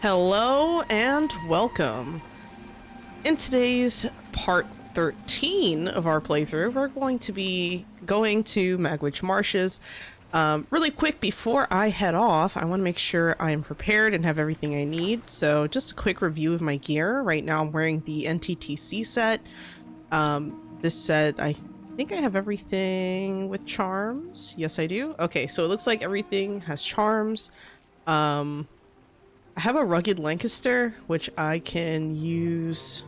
Hello and welcome. In today's part 13 of our playthrough, we're going to be going to Magwytch Marshes. Really quick, before I head off, I want to make sure I am prepared and have everything I need. So just a quick review of my gear. Right now I'm wearing the NTTC set. This set, I think I have everything with charms. Yes, I do. Okay, so it looks like everything has charms. I have a rugged Lancaster, which I can use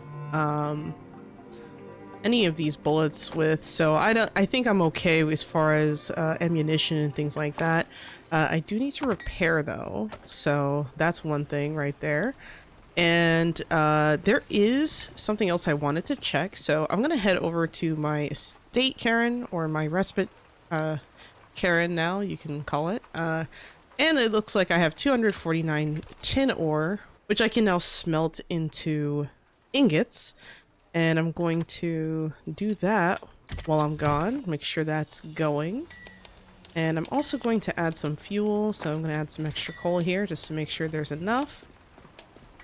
any of these bullets with, so I think I'm okay as far as ammunition and things like that. I do need to repair though, so that's one thing right there. And there is something else I wanted to check, so I'm gonna head over to my estate Karen, or my respite Karen now, you can call it. And it looks like I have 249 tin ore, which I can now smelt into ingots. And I'm going to do that while I'm gone, make sure that's going. And I'm also going to add some fuel, so I'm going to add some extra coal here just to make sure there's enough.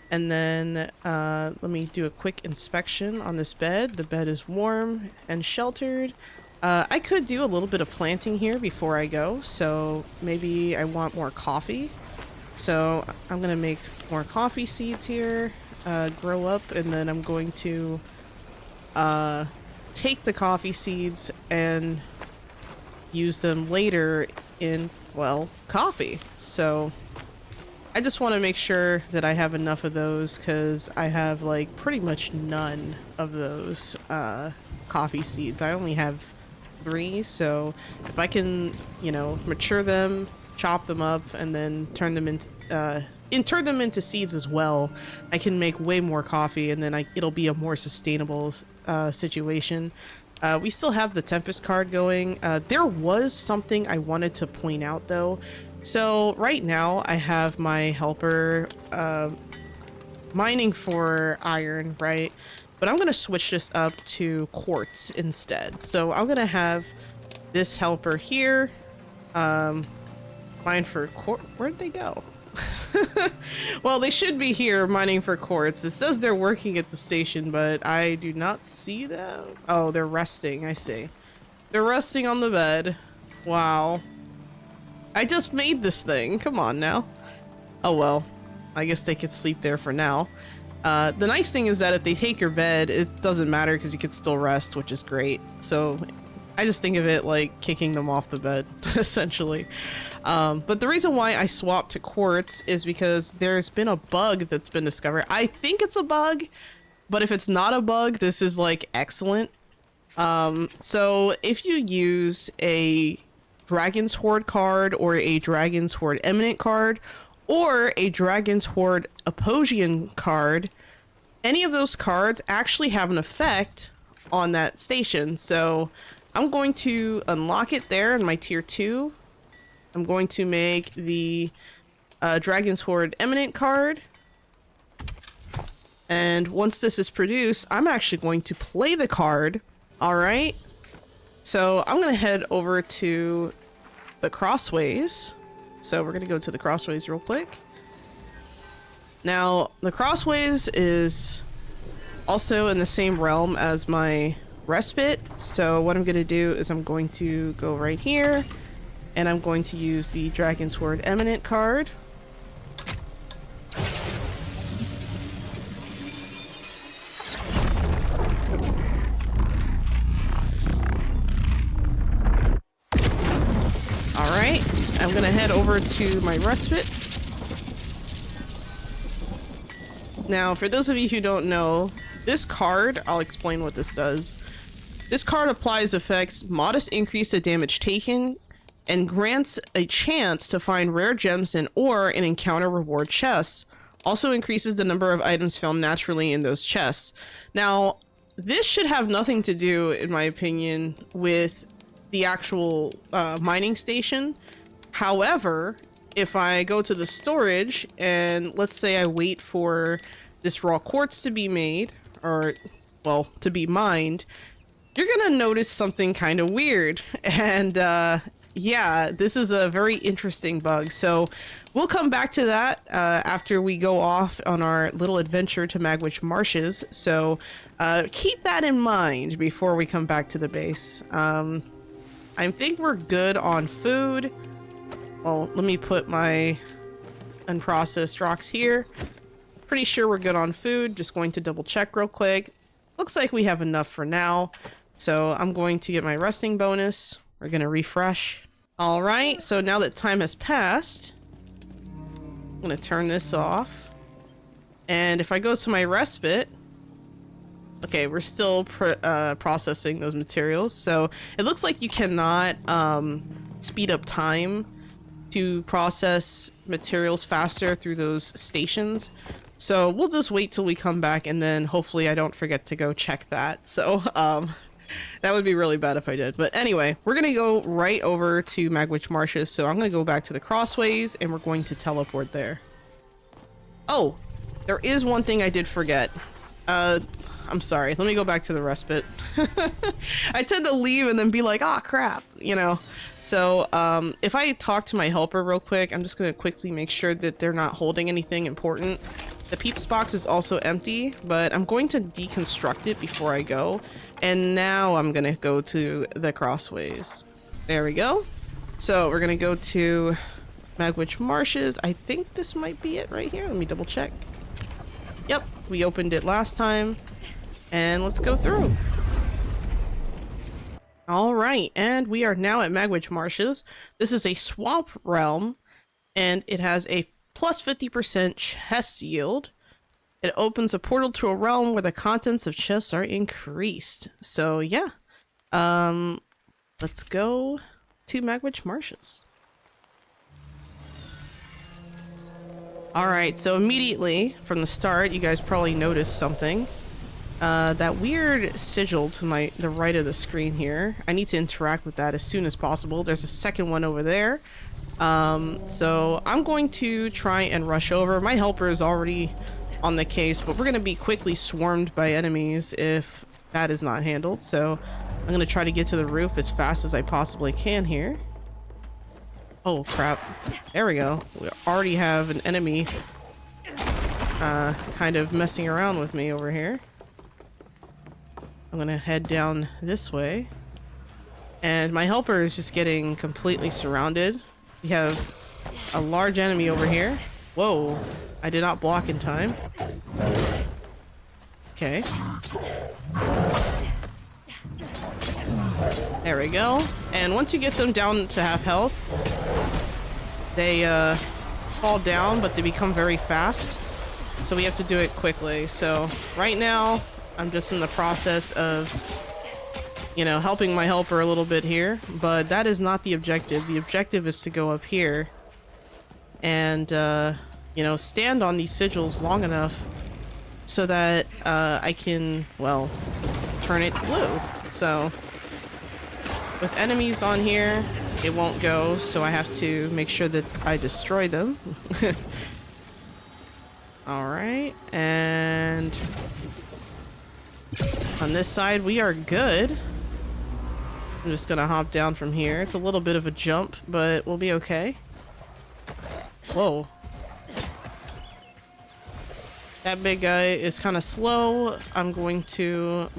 And then let me do a quick inspection on this bed. The bed is warm and sheltered. I could do a little bit of planting here before I go, so maybe I want more coffee. So I'm gonna make more coffee seeds here, grow up, and then I'm going to take the coffee seeds and use them later in, well, coffee. So I just want to make sure that I have enough of those, because I have like pretty much none of those coffee seeds. I only have 3, so if I can, you know, mature them, chop them up, and then turn them into seeds as well, I can make way more coffee, and then it'll be a more sustainable situation. We still have the Tempest card going. There was something I wanted to point out though. So right now I have my helper mining for iron, right? But I'm going to switch this up to quartz instead. So I'm going to have this helper here mine for quartz. Where'd they go? Well, they should be here mining for quartz. It says they're working at the station, but I do not see them. Oh, they're resting. I see. They're resting on the bed. Wow. I just made this thing. Come on now. Oh well. I guess they could sleep there for now. The nice thing is that if they take your bed, it doesn't matter because you can still rest, which is great. So I just think of it like kicking them off the bed, essentially. But the reason why I swapped to quartz is because there's been a bug that's been discovered. I think it's a bug, but if it's not a bug, this is like excellent. So if you use a Dragon's Horde card, or a Dragon's Horde Eminent card, or a Dragon's Horde Aposian card, any of those cards actually have an effect on that station. So I'm going to unlock it there in my tier 2. I'm going to make the Dragon's Horde Eminent card. And once this is produced, I'm actually going to play the card. Alright. So I'm going to head over to the Crossways. So we're going to go to the Crossways real quick. Now, the Crossways is also in the same realm as my Respite. So what I'm going to do is I'm going to go right here, and I'm going to use the Dragon's Horde Eminent card. Alright, I'm going to head over to my Respite. Now, for those of you who don't know, this card, I'll explain what this does. This card applies effects modest increase to damage taken, and grants a chance to find rare gems and ore in encounter reward chests. Also increases the number of items found naturally in those chests. Now, this should have nothing to do, in my opinion, with the actual mining station. However, if I go to the storage and let's say I wait for this raw quartz to be made, or, well, to be mined, you're gonna notice something kind of weird. And Yeah, this is a very interesting bug. So we'll come back to that after we go off on our little adventure to Magwytch Marshes. So keep that in mind before we come back to the base. I think we're good on food. Well, let me put my unprocessed rocks here. Pretty sure we're good on food. Just going to double check real quick. Looks like we have enough for now. So I'm going to get my resting bonus. We're going to refresh. All right. So now that time has passed, I'm going to turn this off. And if I go to my respite, okay, we're still processing those materials. So it looks like you cannot speed up time to process materials faster through those stations. So we'll just wait till we come back, and then hopefully I don't forget to go check that. So that would be really bad if I did. But anyway, we're going to go right over to Magwytch Marshes. So I'm going to go back to the crossways, and we're going to teleport there. Oh, there is one thing I did forget. I'm sorry. Let me go back to the respite. I tend to leave and then be like, ah, crap, you know. So if I talk to my helper real quick, I'm just going to quickly make sure that they're not holding anything important. The Peeps box is also empty, but I'm going to deconstruct it before I go. And now I'm going to go to the crossways. There we go. So we're going to go to Magwytch Marshes. I think this might be it right here. Let me double check. Yep, we opened it last time. And let's go through. All right, and we are now at Magwytch Marshes. This is a swamp realm, and it has a plus 50% chest yield. It opens a portal to a realm where the contents of chests are increased. So yeah, let's go to Magwytch Marshes. All right, so immediately from the start, you guys probably noticed something. That weird sigil to the right of the screen here. I need to interact with that as soon as possible. There's a second one over there. So I'm going to try and rush over. My helper is already on the case, but we're going to be quickly swarmed by enemies if that is not handled. So I'm going to try to get to the roof as fast as I possibly can here. Oh, crap. There we go. We already have an enemy kind of messing around with me over here. I'm gonna head down this way. And my helper is just getting completely surrounded. We have a large enemy over here. Whoa, I did not block in time. Okay. There we go. And once you get them down to half health, they fall down, but they become very fast. So we have to do it quickly. So right now, I'm just in the process of, you know, helping my helper a little bit here, but that is not the objective. The objective is to go up here and, you know, stand on these sigils long enough so that I can, well, turn it blue. So with enemies on here, it won't go, so I have to make sure that I destroy them. All right, and on this side, we are good. I'm just gonna hop down from here. It's a little bit of a jump, but we'll be okay. Whoa. That big guy is kind of slow. I'm going to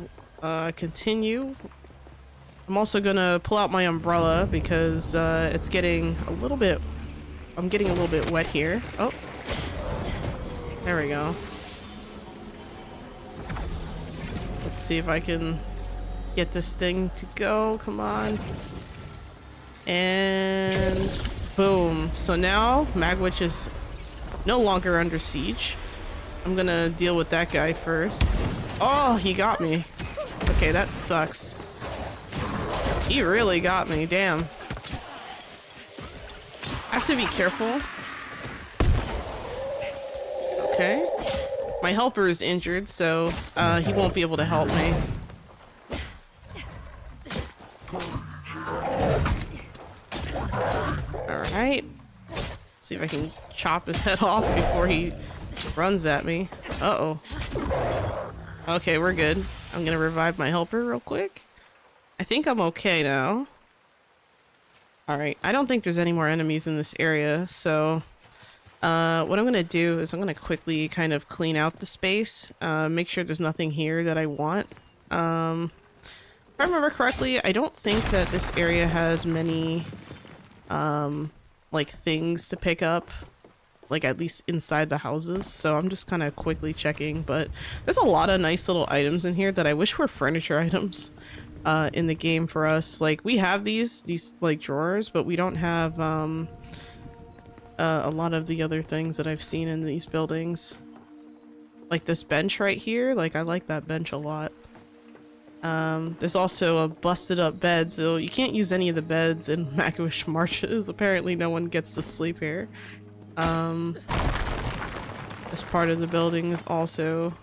continue. I'm also gonna pull out my umbrella because it's getting a little bit... I'm getting a little bit wet here. Oh. There we go. Let's see if I can get this thing to go. Come on. And boom. So now Magwytch is no longer under siege. I'm gonna deal with that guy first. Oh, he got me. Okay, that sucks. He really got me. Damn. I have to be careful. Okay. My helper is injured, so he won't be able to help me. Alright. See if I can chop his head off before he runs at me. Uh-oh. Okay, we're good. I'm gonna revive my helper real quick. I think I'm okay now. Alright, I don't think there's any more enemies in this area, so what I'm gonna do is I'm gonna quickly kind of clean out the space, make sure there's nothing here that I want. If I remember correctly, I don't think that this area has many like things to pick up, like at least inside the houses, so I'm just kind of quickly checking, but there's a lot of nice little items in here that I wish were furniture items in the game for us. Like, we have these like drawers, but we don't have a lot of the other things that I've seen in these buildings. Like this bench right here, like I like that bench a lot. There's also a busted up bed, so you can't use any of the beds in Magwytch Marshes. Apparently no one gets to sleep here. This part of the building is also...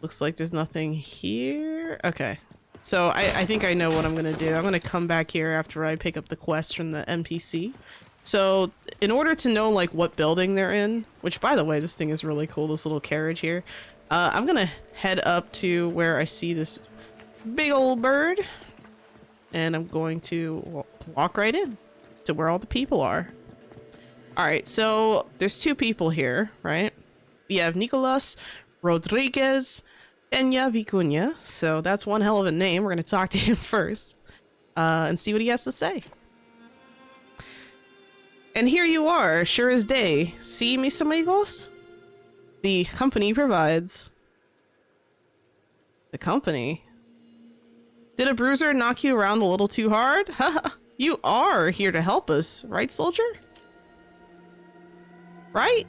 Looks like there's nothing here. Okay. So I think I know what I'm gonna do. I'm gonna come back here after I pick up the quest from the NPC. So in order to know like what building they're in, which by the way, this thing is really cool, this little carriage here. I'm gonna head up to where I see this big old bird, and I'm going to walk right in to where all the people are. Alright, so there's two people here, right? We have Nicolas Rodriguez Peña Vicuña, so that's one hell of a name. We're gonna talk to him first and see what he has to say. And here you are, sure as day. See, mis amigos? The company provides. The company? Did a bruiser knock you around a little too hard? Haha, you are here to help us, right, soldier? Right?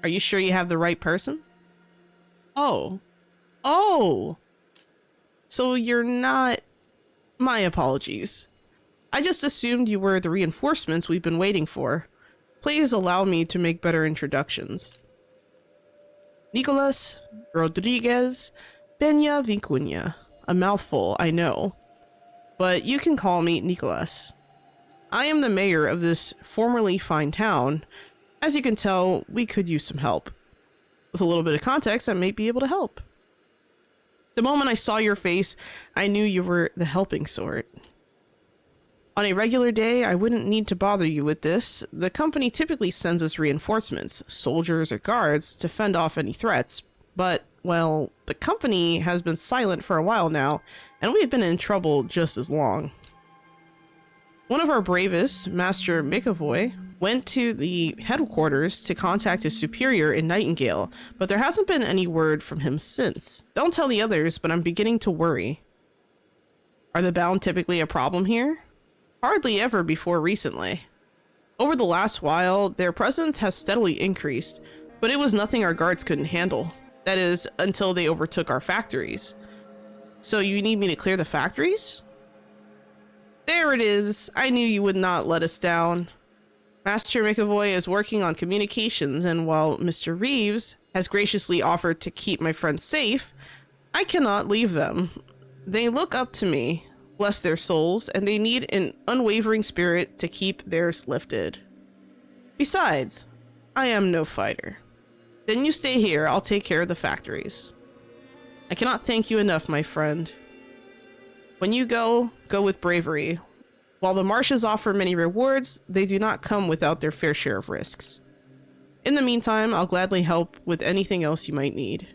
Are you sure you have the right person? Oh. Oh! So you're not... My apologies. I just assumed you were the reinforcements we've been waiting for. Please allow me to make better introductions. Nicolas Rodriguez Peña Vicuña. A mouthful, I know. But you can call me Nicolas. I am the mayor of this formerly fine town. As you can tell, we could use some help. With a little bit of context, I might be able to help. The moment I saw your face, I knew you were the helping sort. On a regular day, I wouldn't need to bother you with this. The company typically sends us reinforcements, soldiers or guards, to fend off any threats. But, well, the company has been silent for a while now, and we've been in trouble just as long. One of our bravest, Master Magwytch, went to the headquarters to contact his superior in Nightingale, but there hasn't been any word from him since. Don't tell the others, but I'm beginning to worry. Are the bound typically a problem here? Hardly ever before recently. Over the last while, their presence has steadily increased, but it was nothing our guards couldn't handle. That is, until they overtook our factories. So you need me to clear the factories? There it is! I knew you would not let us down. Master Magwytch is working on communications, and while Mr. Reeves has graciously offered to keep my friends safe, I cannot leave them. They look up to me, bless their souls, and they need an unwavering spirit to keep theirs lifted. Besides, I am no fighter. Then you stay here, I'll take care of the factories. I cannot thank you enough, my friend. When you go, go with bravery. While the Marshes offer many rewards, they do not come without their fair share of risks. In the meantime, I'll gladly help with anything else you might need.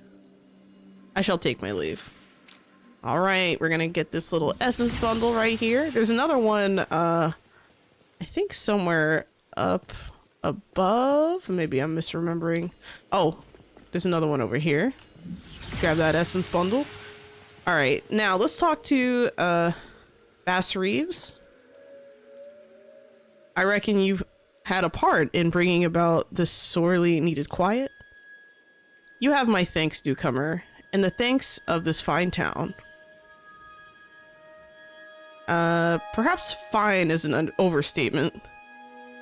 I shall take my leave. Alright, we're gonna get this little essence bundle right here. There's another one, I think somewhere up above. Maybe I'm misremembering. Oh, there's another one over here. Grab that essence bundle. Alright, now let's talk to, Bass Reeves. I reckon you've had a part in bringing about this sorely needed quiet. You have my thanks, newcomer, and the thanks of this fine town. Perhaps fine is an overstatement.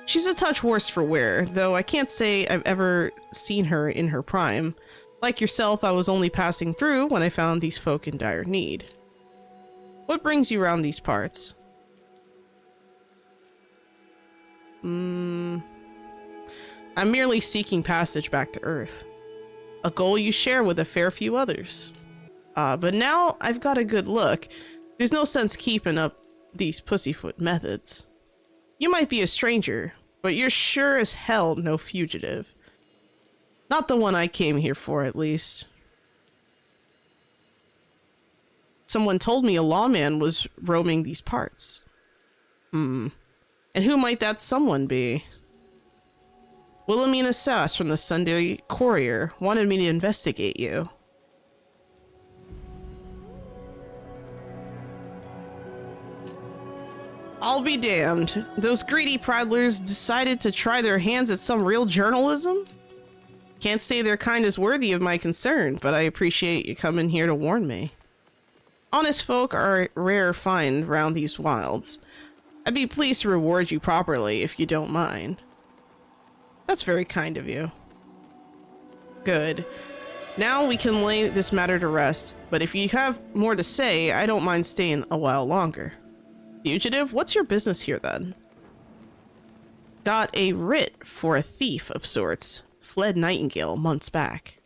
She's a touch worse for wear, though I can't say I've ever seen her in her prime. Like yourself, I was only passing through when I found these folk in dire need. What brings you round these parts? I'm merely seeking passage back to Earth. A goal you share with a fair few others. But now I've got a good look. There's no sense keeping up these pussyfoot methods. You might be a stranger, but you're sure as hell no fugitive. Not the one I came here for, at least. Someone told me a lawman was roaming these parts. And who might that someone be? Wilhelmina Sass from the Sunday Courier wanted me to investigate you. I'll be damned. Those greedy prattlers decided to try their hands at some real journalism? Can't say their kind is worthy of my concern, but I appreciate you coming here to warn me. Honest folk are a rare find round these wilds. I'd be pleased to reward you properly if you don't mind. That's very kind of you. Good. Now we can lay this matter to rest, but if you have more to say, I don't mind staying a while longer. Fugitive, what's your business here then? Got a writ for a thief of sorts. Fled Nightingale months back.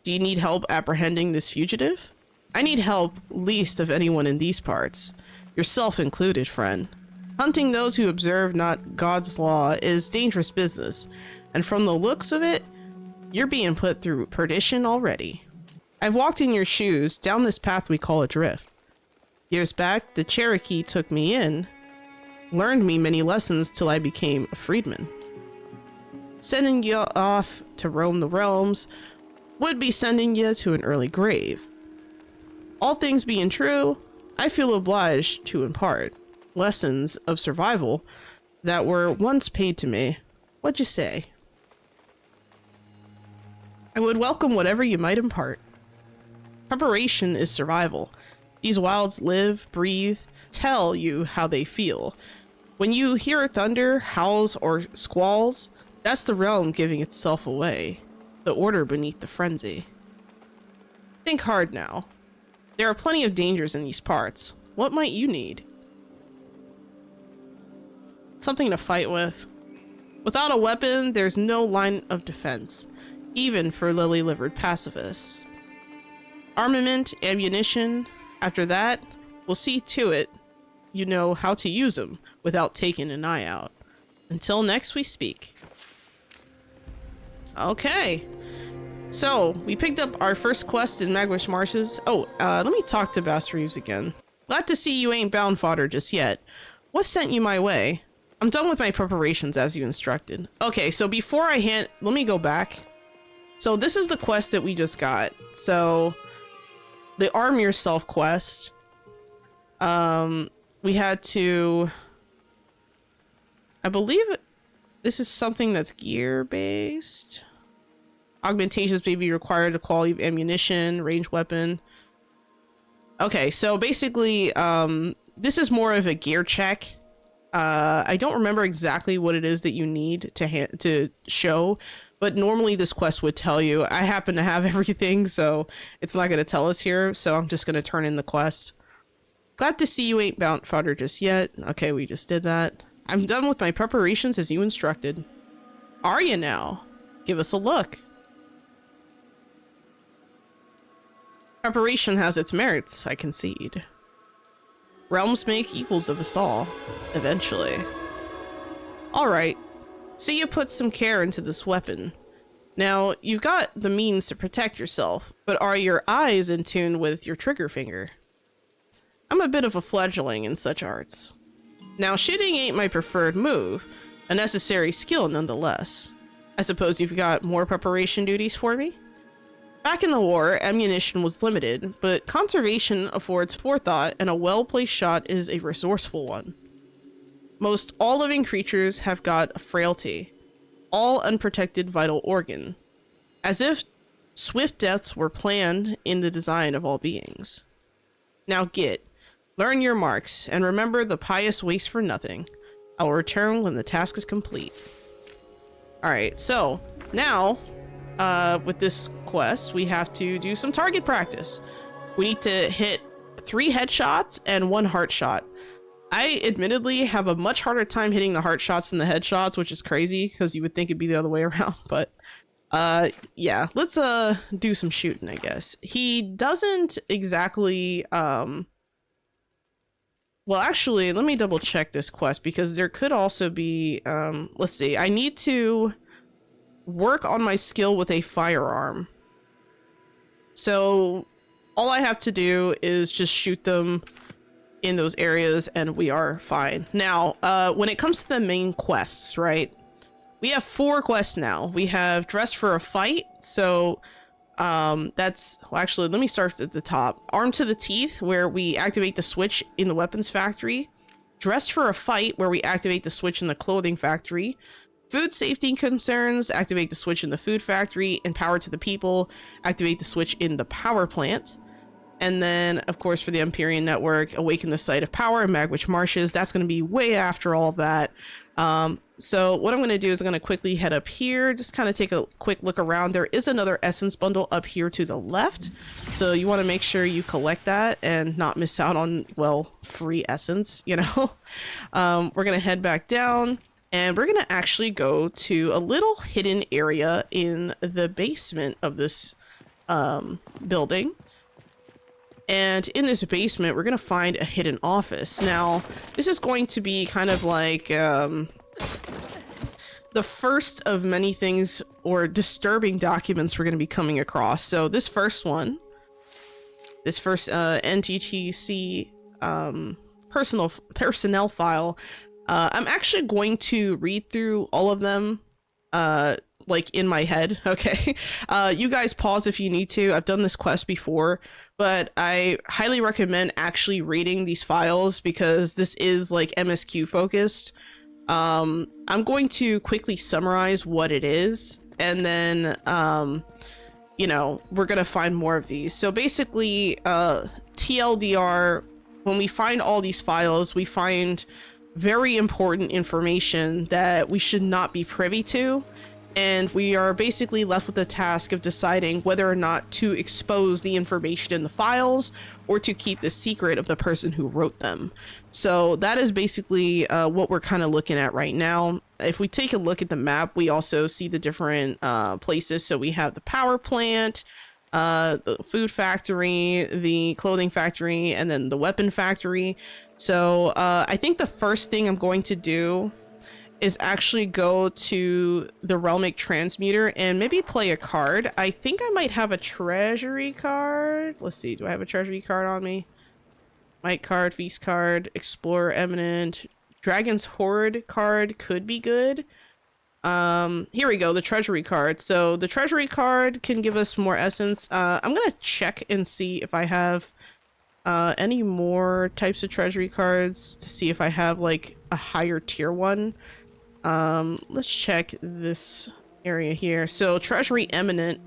Do you need help apprehending this fugitive? I need help least of anyone in these parts. Yourself included, friend. Hunting those who observe not God's law is dangerous business, and from the looks of it, you're being put through perdition already. I've walked in your shoes down this path we call a drift. Years back, the Cherokee took me in, learned me many lessons till I became a freedman. Sending you off to roam the realms would be sending you to an early grave. All things being true, I feel obliged to impart lessons of survival that were once paid to me. What'd you say? I would welcome whatever you might impart. Preparation is survival. These wilds live, breathe, tell you how they feel. When you hear thunder, howls, or squalls, that's the realm giving itself away. The order beneath the frenzy. Think hard now. There are plenty of dangers in these parts. What might you need? Something to fight with. Without a weapon, there's no line of defense, even for lily-livered pacifists. Armament, ammunition. After that, we'll see to it you know how to use them without taking an eye out. Until next we speak. Okay. So, we picked up our first quest in Magwytch Marshes. Oh, let me talk to Bass Reeves again. Glad to see you ain't bound fodder just yet. What sent you my way? I'm done with my preparations as you instructed. Okay, so before I let me go back. So this is the quest that we just got. So, the Arm Yourself quest. We had to... I believe this is something that's gear-based. Augmentations may be required to quality of ammunition, range weapon. Okay, so basically, this is more of a gear check. I don't remember exactly what it is that you need to show, but normally this quest would tell you. I happen to have everything, so it's not going to tell us here, so I'm just going to turn in the quest. Glad to see you ain't bound fodder just yet. Okay, we just did that. I'm done with my preparations as you instructed. Are you now? Give us a look. Preparation has its merits, I concede. Realms make equals of us all, eventually. Alright, so you put some care into this weapon. Now, you've got the means to protect yourself, but are your eyes in tune with your trigger finger? I'm a bit of a fledgling in such arts. Now, shooting ain't my preferred move, a necessary skill nonetheless. I suppose you've got more preparation duties for me? Back in the war, ammunition was limited, but conservation affords forethought, and a well-placed shot is a resourceful one. Most all living creatures have got a frailty, all unprotected vital organ, as if swift deaths were planned in the design of all beings. Now learn your marks, and remember the pious waste for nothing. I will return when the task is complete. Alright, so, now... with this quest, we have to do some target practice. We need to hit 3 headshots and 1 heart shot. I admittedly have a much harder time hitting the heart shots than the headshots, which is crazy because you would think it'd be the other way around. But yeah, let's do some shooting, I guess. He doesn't exactly Well, actually, let me double check this quest because there could also be, let's see, I need to work on my skill with a firearm. So all I have to do is just shoot them in those areas and we are fine. Now, when it comes to the main quests, right? We have 4 quests now. We have Dress for a Fight. So that's, well, actually, let me start at the top. Armed to the Teeth, where we activate the switch in the weapons factory. Dress for a Fight, where we activate the switch in the clothing factory. Food safety concerns, activate the switch in the food factory. Empower to the people, activate the switch in the power plant. And then, of course, for the Empyrean Network, awaken the site of power in Magwytch Marshes. That's going to be way after all of that. So what I'm going to do is I'm going to quickly head up here, just kind of take a quick look around. There is another essence bundle up here to the left. So you want to make sure you collect that and not miss out on, well, free essence, you know. We're going to head back down and we're going to actually go to a little hidden area in the basement of this building. And in this basement, we're going to find a hidden office. Now, this is going to be kind of like the first of many things or disturbing documents we're going to be coming across. So this first one, this first NTTC personnel file, I'm actually going to read through all of them like in my head. Okay. You guys pause if you need to. I've done this quest before, but I highly recommend actually reading these files because this is like MSQ focused. I'm going to quickly summarize what it is, and then, you know, we're going to find more of these. So basically, TLDR, when we find all these files, we find very important information that we should not be privy to. And we are basically left with the task of deciding whether or not to expose the information in the files or to keep the secret of the person who wrote them. So that is basically what we're kind of looking at right now. If we take a look at the map, we also see the different places. So we have the power plant, the food factory, the clothing factory, and then the weapon factory. So I think the first thing I'm going to do is actually go to the Realmic Transmuter and maybe play a card. I think I might have a treasury card. Let's see, do I have a treasury card on me? Might card, feast card, explorer eminent, dragon's horde card could be good. Here we go, the treasury card. So the treasury card can give us more essence. I'm gonna check and see if I have any more types of treasury cards to see if I have like a higher tier one. Let's check this area here. So treasury eminent,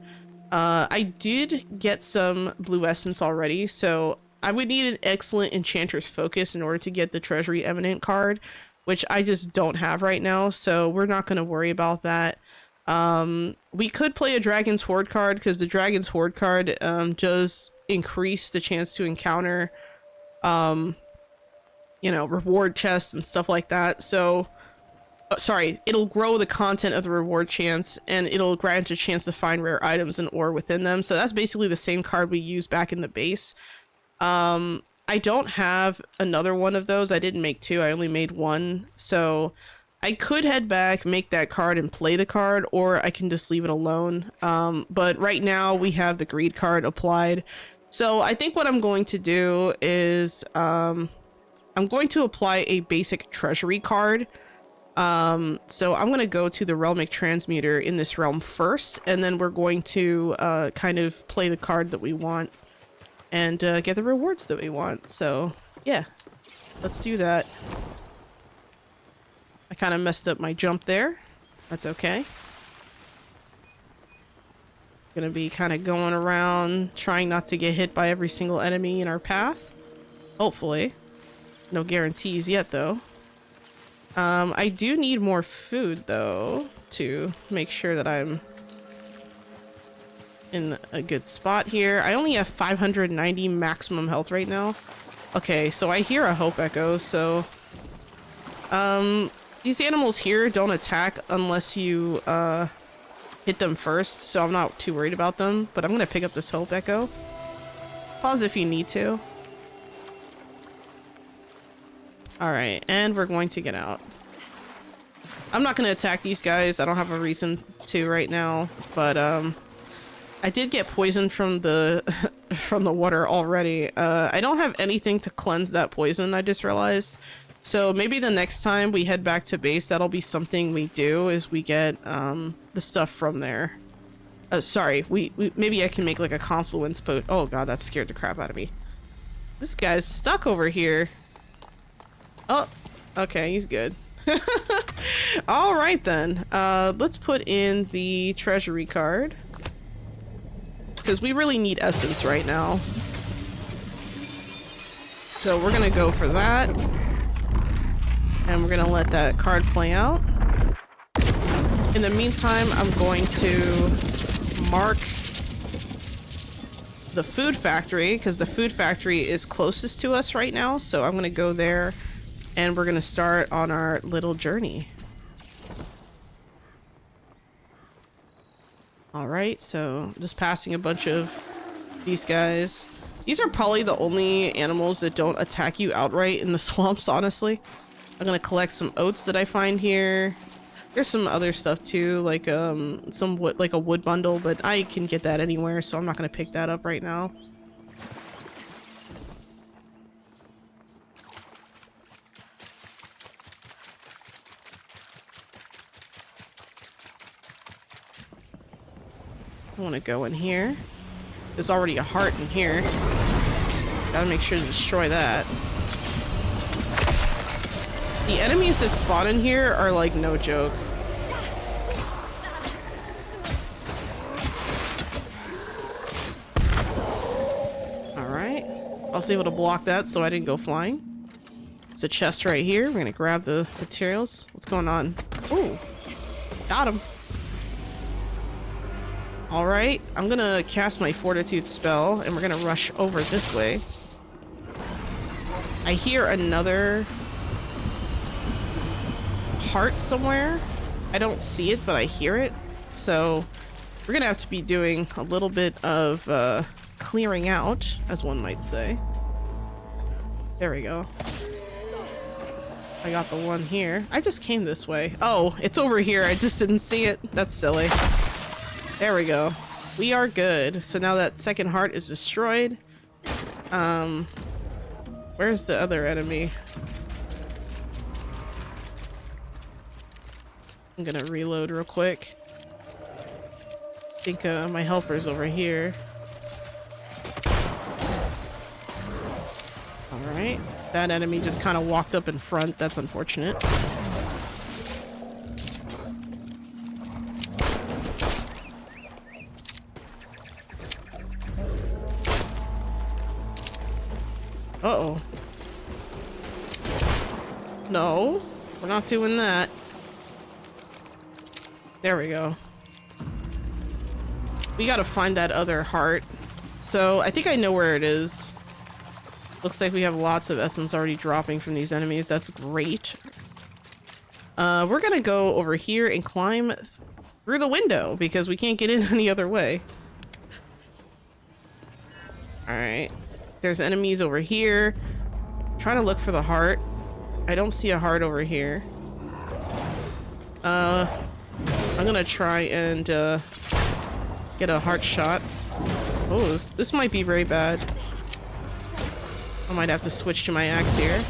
I did get some blue essence already, so I would need an excellent enchanter's focus in order to get the treasury eminent card, which I just don't have right now, so we're not going to worry about that. We could play a dragon's horde card because the dragon's horde card does increase the chance to encounter you know, reward chests and stuff like that. So sorry, it'll grow the content of the reward chance, and it'll grant a chance to find rare items and ore within them. So that's basically the same card we used back in the base. I don't have another one of those. I didn't make 2. I only made 1. So I could head back, make that card, and play the card, or I can just leave it alone. But right now we have the greed card applied. So I think what I'm going to do is I'm going to apply a basic treasury card. So I'm going to go to the Realmic Transmuter in this realm first, and then we're going to kind of play the card that we want and get the rewards that we want. So yeah, let's do that. I kind of messed up my jump there. That's okay. Gonna be kind of going around trying not to get hit by every single enemy in our path. Hopefully. No guarantees yet though. I do need more food though to make sure that I'm in a good spot here. I only have 590 maximum health right now. Okay, so I hear a hope echo, so these animals here don't attack unless you hit them first, so I'm not too worried about them, but I'm gonna pick up this hope echo. Pause if you need to. Alright, and we're going to get out. I'm not going to attack these guys. I don't have a reason to right now, but I did get poisoned from the from the water already. I don't have anything to cleanse that poison, I just realized. So maybe the next time we head back to base, that'll be something we do, is we get the stuff from there. Sorry, we maybe I can make like a confluence potion. Oh god, that scared the crap out of me. This guy's stuck over here. Oh, okay, he's good. All right then, let's put in the treasury card because we really need essence right now. So we're gonna go for that, and we're gonna let that card play out. In the meantime, I'm going to mark the food factory because the food factory is closest to us right now. So I'm gonna go there, and we're gonna start on our little journey. Alright, so just passing a bunch of these guys. These are probably the only animals that don't attack you outright in the swamps, honestly. I'm gonna collect some oats that I find here. There's some other stuff too, like some wood, like a wood bundle, but I can get that anywhere, so I'm not gonna pick that up right now. I want to go in here. There's already a heart in here. Gotta make sure to destroy that. The enemies that spawn in here are like no joke. Alright. I was able to block that so I didn't go flying. There's a chest right here. We're gonna grab the materials. What's going on? Ooh. Got him. Alright, I'm gonna cast my Fortitude spell, and we're gonna rush over this way. I hear another heart somewhere. I don't see it, but I hear it. So, we're gonna have to be doing a little bit of clearing out, as one might say. There we go. I got the one here. I just came this way. Oh, it's over here. I just didn't see it. That's silly. There we go. We are good. So now that second heart is destroyed. Where's the other enemy? I'm gonna reload real quick. I think my helper's over here. Alright. That enemy just kind of walked up in front. That's unfortunate. Uh-oh. No, we're not doing that. There we go. We gotta find that other heart. So, I think I know where it is. Looks like we have lots of essence already dropping from these enemies. That's great. We're gonna go over here and climb through the window because we can't get in any other way. Alright. There's enemies over here. I'm trying to look for the heart. I don't see a heart over here. I'm gonna try and get a heart shot. Oh, this might be very bad. I might have to switch to my axe here.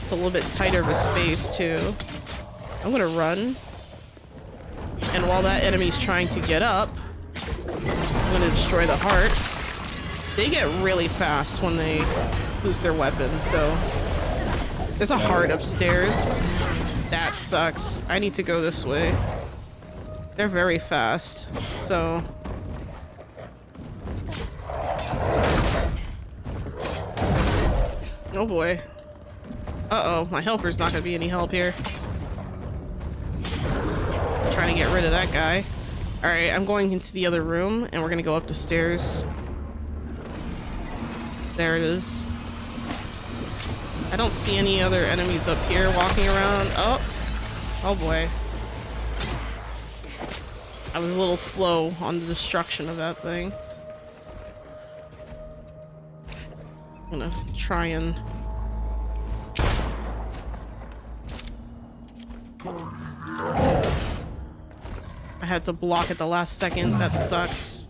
It's a little bit tighter of a space too. I'm gonna run. And while that enemy's trying to get up, I'm gonna destroy the heart. They get really fast when they lose their weapons, so... There's a heart upstairs. That sucks. I need to go this way. They're very fast, so... Oh boy. Uh-oh, my helper's not gonna be any help here. Trying to get rid of that guy. Alright, I'm going into the other room, and we're gonna go up the stairs. There it is. I don't see any other enemies up here walking around. Oh! Oh boy. I was a little slow on the destruction of that thing. I'm gonna try and had to block at the last second. That sucks.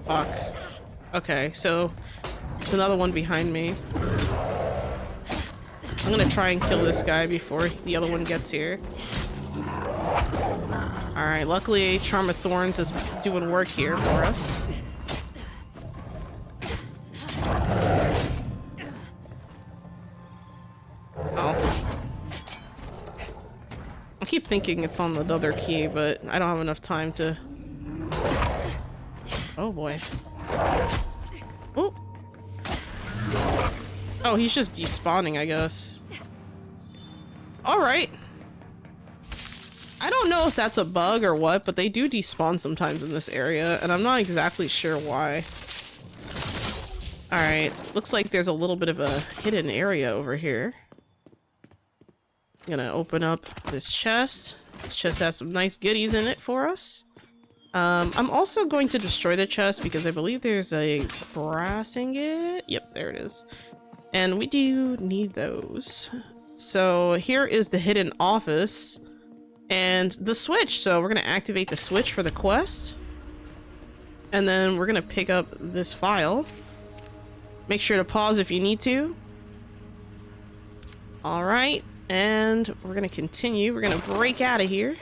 Fuck. Okay, so there's another one behind me. I'm gonna try and kill this guy before the other one gets here. Alright, luckily Charm of Thorns is doing work here for us. Oh. I keep thinking it's on the other key, but I don't have enough time to... Oh boy. Oh! Oh, he's just despawning, I guess. Alright. I don't know if that's a bug or what, but they do despawn sometimes in this area, and I'm not exactly sure why. Alright, looks like there's a little bit of a hidden area over here. I'm gonna open up this chest. This chest has some nice goodies in it for us. I'm also going to destroy the chest because I believe there's a brass ingot. Yep, there it is. And we do need those. So here is the hidden office and the switch. So we're going to activate the switch for the quest. And then we're going to pick up this file. Make sure to pause if you need to. All right. And we're going to continue. We're going to break out of here.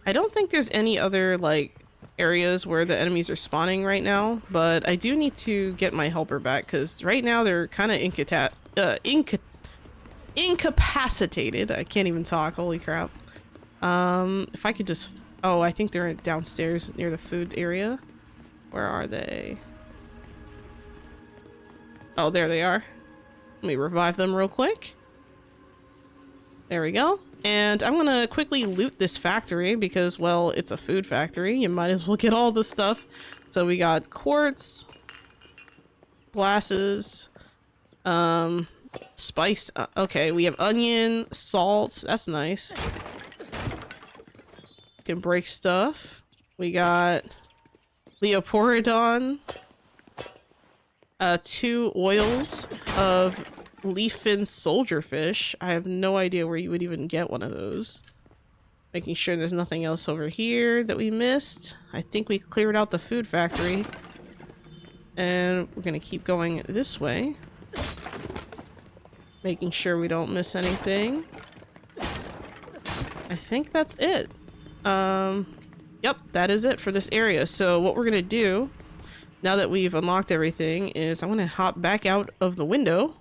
I don't think there's any other, like, areas where the enemies are spawning right now, but I do need to get my helper back, because right now they're kind of incapacitated. I can't even talk, holy crap. If I could just... Oh, I think they're downstairs near the food area. Where are they? Oh, there they are. Let me revive them real quick. There we go. And I'm gonna quickly loot this factory because, well, it's a food factory. You might as well get all the stuff. So we got quartz, glasses, spiced. Okay, we have onion, salt. That's nice. Can break stuff. We got Leoporidon, 2 oils of leaf fin soldier fish. I have no idea where you would even get one of those. Making sure there's nothing else over here that we missed. I think we cleared out the food factory. And we're gonna keep going this way. Making sure we don't miss anything. I think that's it. Yep, that is it for this area. So what we're gonna do, now that we've unlocked everything, is I'm gonna hop back out of the window.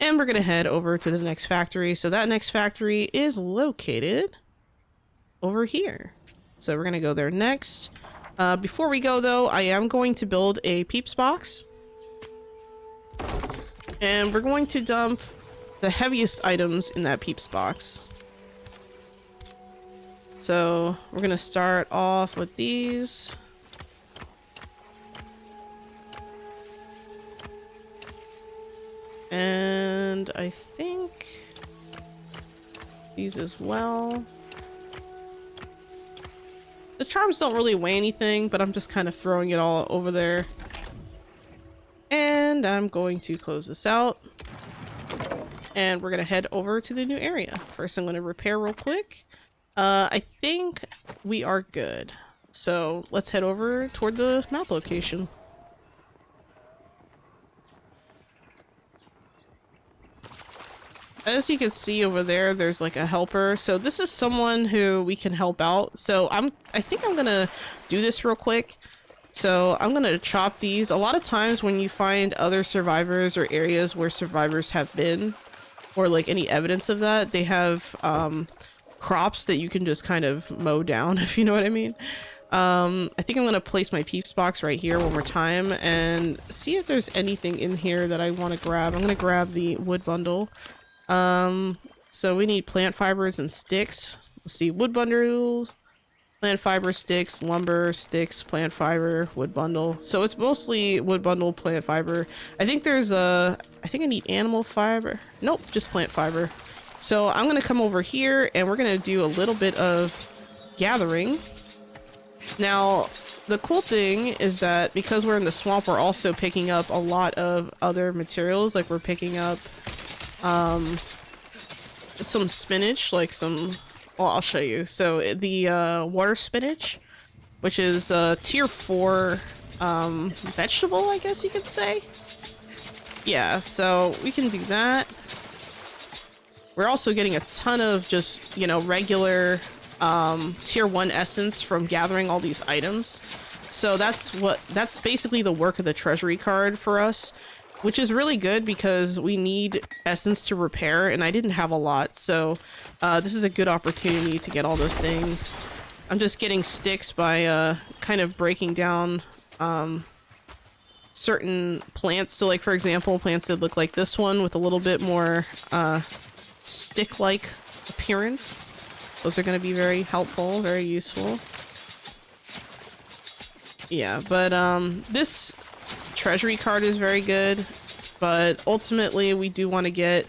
And we're gonna head over to the next factory. So that next factory is located over here. So we're gonna go there next. Before we go though, I am going to build a peeps box. And we're going to dump the heaviest items in that peeps box. So we're gonna start off with these. And I think these as well. The charms don't really weigh anything, but I'm just kind of throwing it all over there. And I'm going to close this out. And we're going to head over to the new area. First, I'm going to repair real quick. I think we are good. So let's head over toward the map location. As you can see over there, there's like a helper. So this is someone who we can help out. So I think I'm gonna do this real quick. So I'm gonna chop these. A lot of times when you find other survivors or areas where survivors have been, or like any evidence of that, they have crops that you can just kind of mow down, if you know what I mean. I think I'm gonna place my peeps box right here one more time and see if there's anything in here that I want to grab. I'm gonna grab the wood bundle. So we need plant fibers and sticks. Let's see, wood bundles, plant fiber, sticks, lumber, sticks, plant fiber, wood bundle. So it's mostly wood bundle, plant fiber. I think there's I think I need animal fiber. Nope, just plant fiber. So I'm gonna come over here and we're gonna do a little bit of gathering. Now, the cool thing is that because we're in the swamp, we're also picking up a lot of other materials. Like we're picking up some spinach, like some, well, I'll show you. So the water spinach, which is tier 4 vegetable, I guess you could say. Yeah, so we can do that. We're also getting a ton of just, you know, regular tier 1 essence from gathering all these items. So that's basically the work of the treasury card for us, which is really good because we need essence to repair, and I didn't have a lot, so this is a good opportunity to get all those things. I'm just getting sticks by kind of breaking down certain plants. So like, for example, plants that look like this one with a little bit more stick-like appearance. Those are going to be very helpful, very useful. Yeah, but this treasury card is very good, but ultimately we do want to get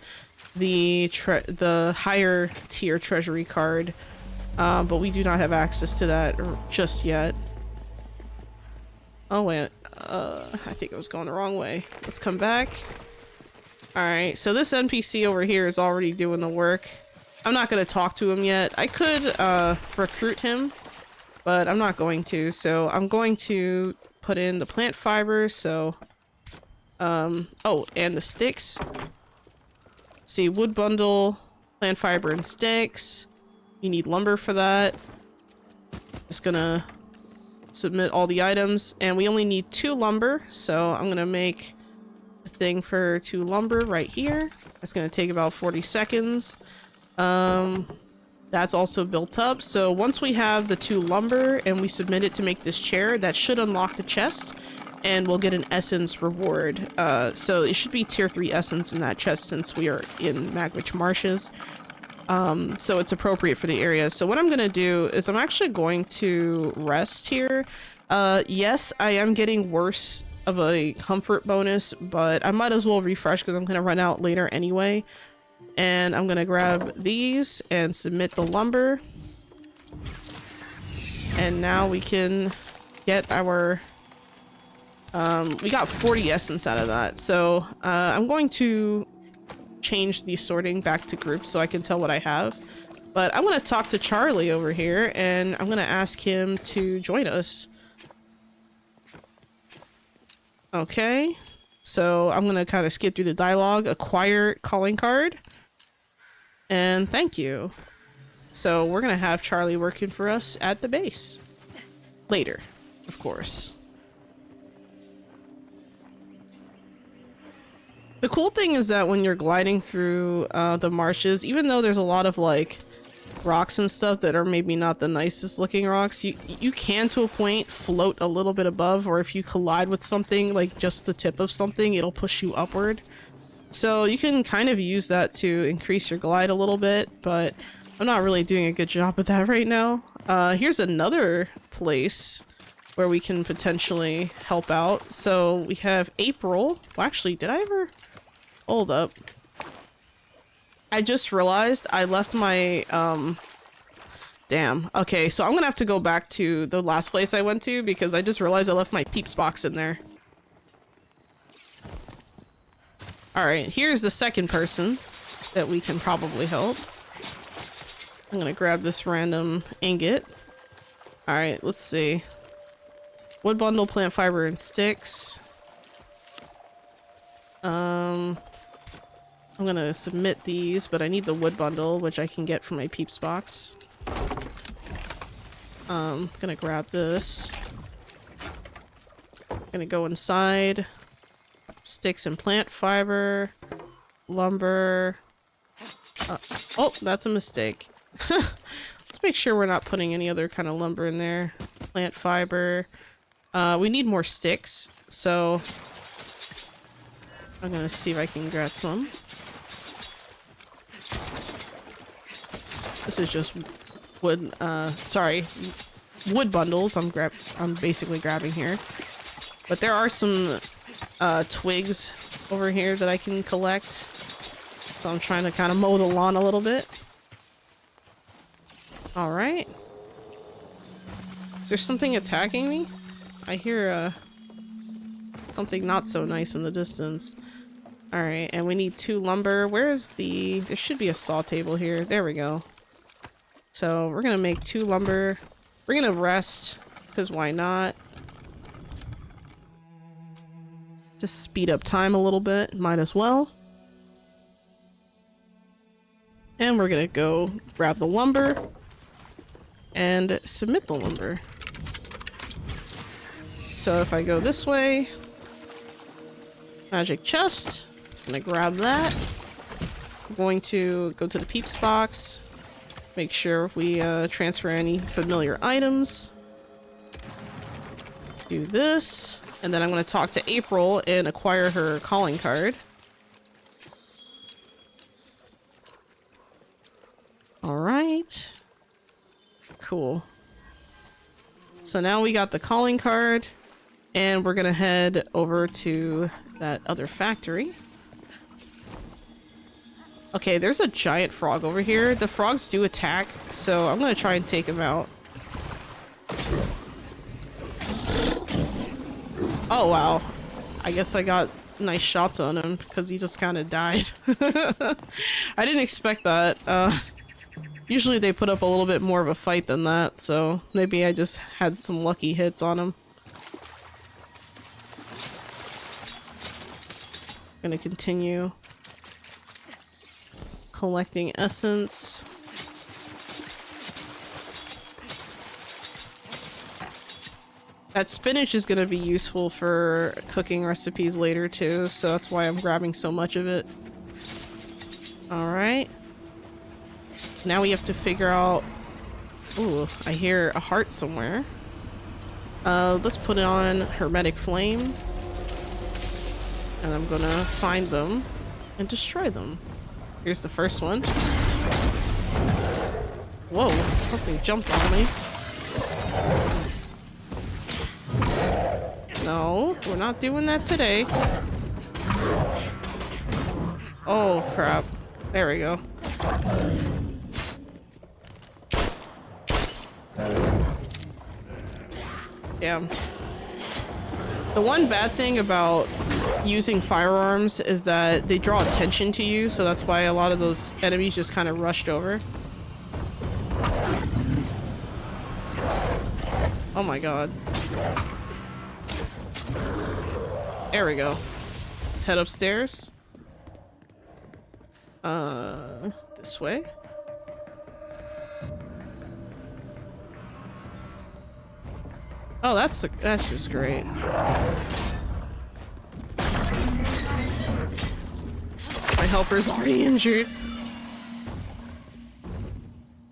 the higher tier treasury card, but we do not have access to that just yet. Oh wait, I think I was going the wrong way. Let's come back. Alright, so this NPC over here is already doing the work. I'm not going to talk to him yet. I could recruit him, but I'm not going to. So I'm going to put in the plant fibers. So, oh, and the sticks. See, wood bundle, plant fiber and sticks. You need lumber for that. Just gonna submit all the items, and we only need 2 lumber. So I'm gonna make a thing for 2 lumber right here. That's gonna take about 40 seconds. That's also built up. So once we have the 2 lumber and we submit it to make this chair, that should unlock the chest and we'll get an essence reward. So it should be tier 3 essence in that chest since we are in Magwytch Marshes. So it's appropriate for the area. So what I'm going to do is I'm actually going to rest here. Yes, I am getting worse of a comfort bonus, but I might as well refresh because I'm going to run out later anyway. And I'm gonna grab these and submit the lumber. And now we can get our... we got 40 essence out of that. So I'm going to change the sorting back to groups so I can tell what I have. But I'm gonna talk to Charlie over here and I'm gonna ask him to join us. Okay. So I'm gonna kind of skip through the dialogue. Acquire calling card. And thank you. So we're gonna have Charlie working for us at the base. Later, of course. The cool thing is that when you're gliding through the marshes, even though there's a lot of like rocks and stuff that are maybe not the nicest looking rocks, you can to a point float a little bit above, or if you collide with something, like just the tip of something, it'll push you upward. So you can kind of use that to increase your glide a little bit, but I'm not really doing a good job of that right now. Here's another place where we can potentially help out. So we have April. Well, actually, did I ever... Hold up. I just realized I left my... Damn. Okay, so I'm gonna have to go back to the last place I went to because I just realized I left my peeps box in there. Alright, here's the second person that we can probably help. I'm gonna grab this random ingot. Alright, let's see. Wood bundle, plant fiber, and sticks. I'm gonna submit these, but I need the wood bundle, which I can get from my peeps box. Gonna grab this. Gonna go inside. Sticks and plant fiber. Lumber. Oh, that's a mistake. Let's make sure we're not putting any other kind of lumber in there. Plant fiber. We need more sticks, so I'm gonna see if I can grab some. This is just wood, sorry, wood bundles I'm basically grabbing here. But there are some twigs over here that I can collect. So I'm trying to kind of mow the lawn a little bit. Alright. Is there something attacking me? I hear something not so nice in the distance. Alright, and we need 2 lumber. Where is the... There should be a saw table here. There we go. So we're gonna make 2 lumber. We're gonna rest, because why not? Just speed up time a little bit. Might as well. And we're gonna go grab the lumber and submit the lumber. So if I go this way, magic chest, I'm gonna grab that. I'm going to go to the peeps box, make sure we transfer any familiar items. Do this, and then I'm gonna talk to April and acquire her calling card. Alright. Cool. So now we got the calling card, and we're gonna head over to that other factory. Okay, there's a giant frog over here. The frogs do attack, so I'm gonna try and take him out. Oh wow. I guess I got nice shots on him because he just kind of died. I didn't expect that. Usually they put up a little bit more of a fight than that, so maybe I just had some lucky hits on him. Gonna continue collecting essence. That spinach is gonna be useful for cooking recipes later too, so that's why I'm grabbing so much of it. Alright. Now we have to figure out... Ooh, I hear a heart somewhere. Let's put on Hermetic Flame. And I'm gonna find them and destroy them. Here's the first one. Whoa, something jumped on me. No, we're not doing that today. Oh, crap. There we go. Damn. The one bad thing about using firearms is that they draw attention to you, so that's why a lot of those enemies just kind of rushed over. Oh my god. There we go. Let's head upstairs. This way. Oh, that's just great. My helper's already injured.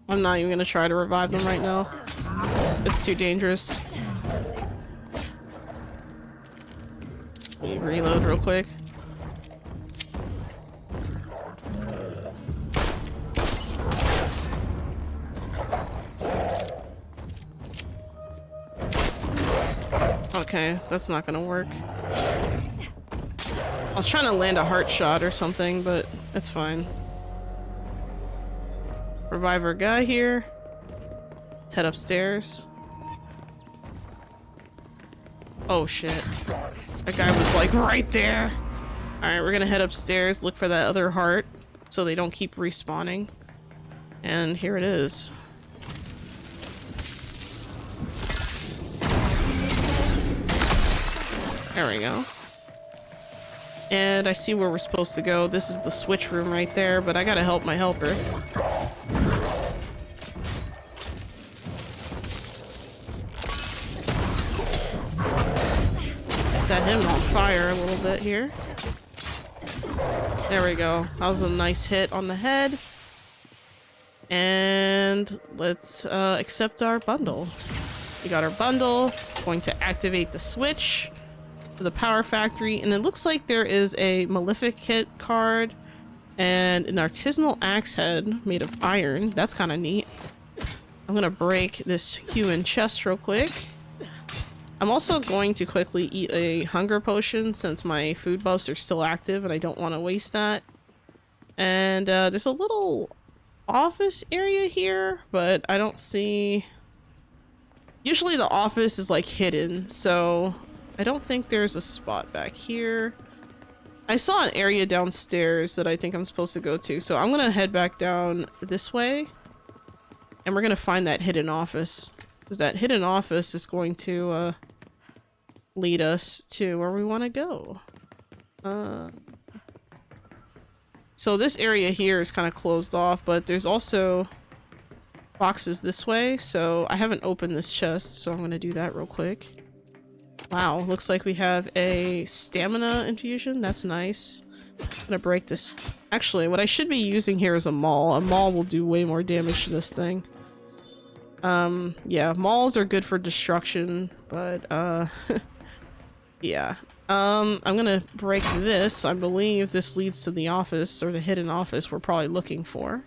I'm not even gonna try to revive them right now. It's too dangerous. Let me reload real quick. Okay, that's not gonna work. I was trying to land a heart shot or something, but it's fine. Revive our guy here. Let's head upstairs. Oh shit. That guy was like right there. Alright, we're gonna head upstairs, look for that other heart so they don't keep respawning. And here it is. There we go. And I see where we're supposed to go. This is the switch room right there, but I gotta help my helper. Set him on fire a little bit here. There we go. That was a nice hit on the head. And let's accept our bundle. We got our bundle. Going to activate the switch for the power factory, and it looks like there is a Maleficent card and an artisanal axe head made of iron. That's kind of neat. I'm gonna break this human chest real quick. I'm also going to quickly eat a hunger potion since my food buffs are still active and I don't want to waste that. And there's a little office area here, but I don't see... Usually the office is like hidden, so I don't think there's a spot back here. I saw an area downstairs that I think I'm supposed to go to, so I'm gonna head back down this way. And we're gonna find that hidden office. Because that hidden office is going to, lead us to where we want to go. So this area here is kind of closed off, but there's also boxes this way, so I haven't opened this chest, so I'm gonna do that real quick. Wow, looks like we have a stamina infusion. That's nice. I'm gonna break this. Actually, what I should be using here is a maul. A maul will do way more damage to this thing. Yeah, mauls are good for destruction, but, yeah. I'm gonna break this. I believe this leads to the office, or the hidden office we're probably looking for.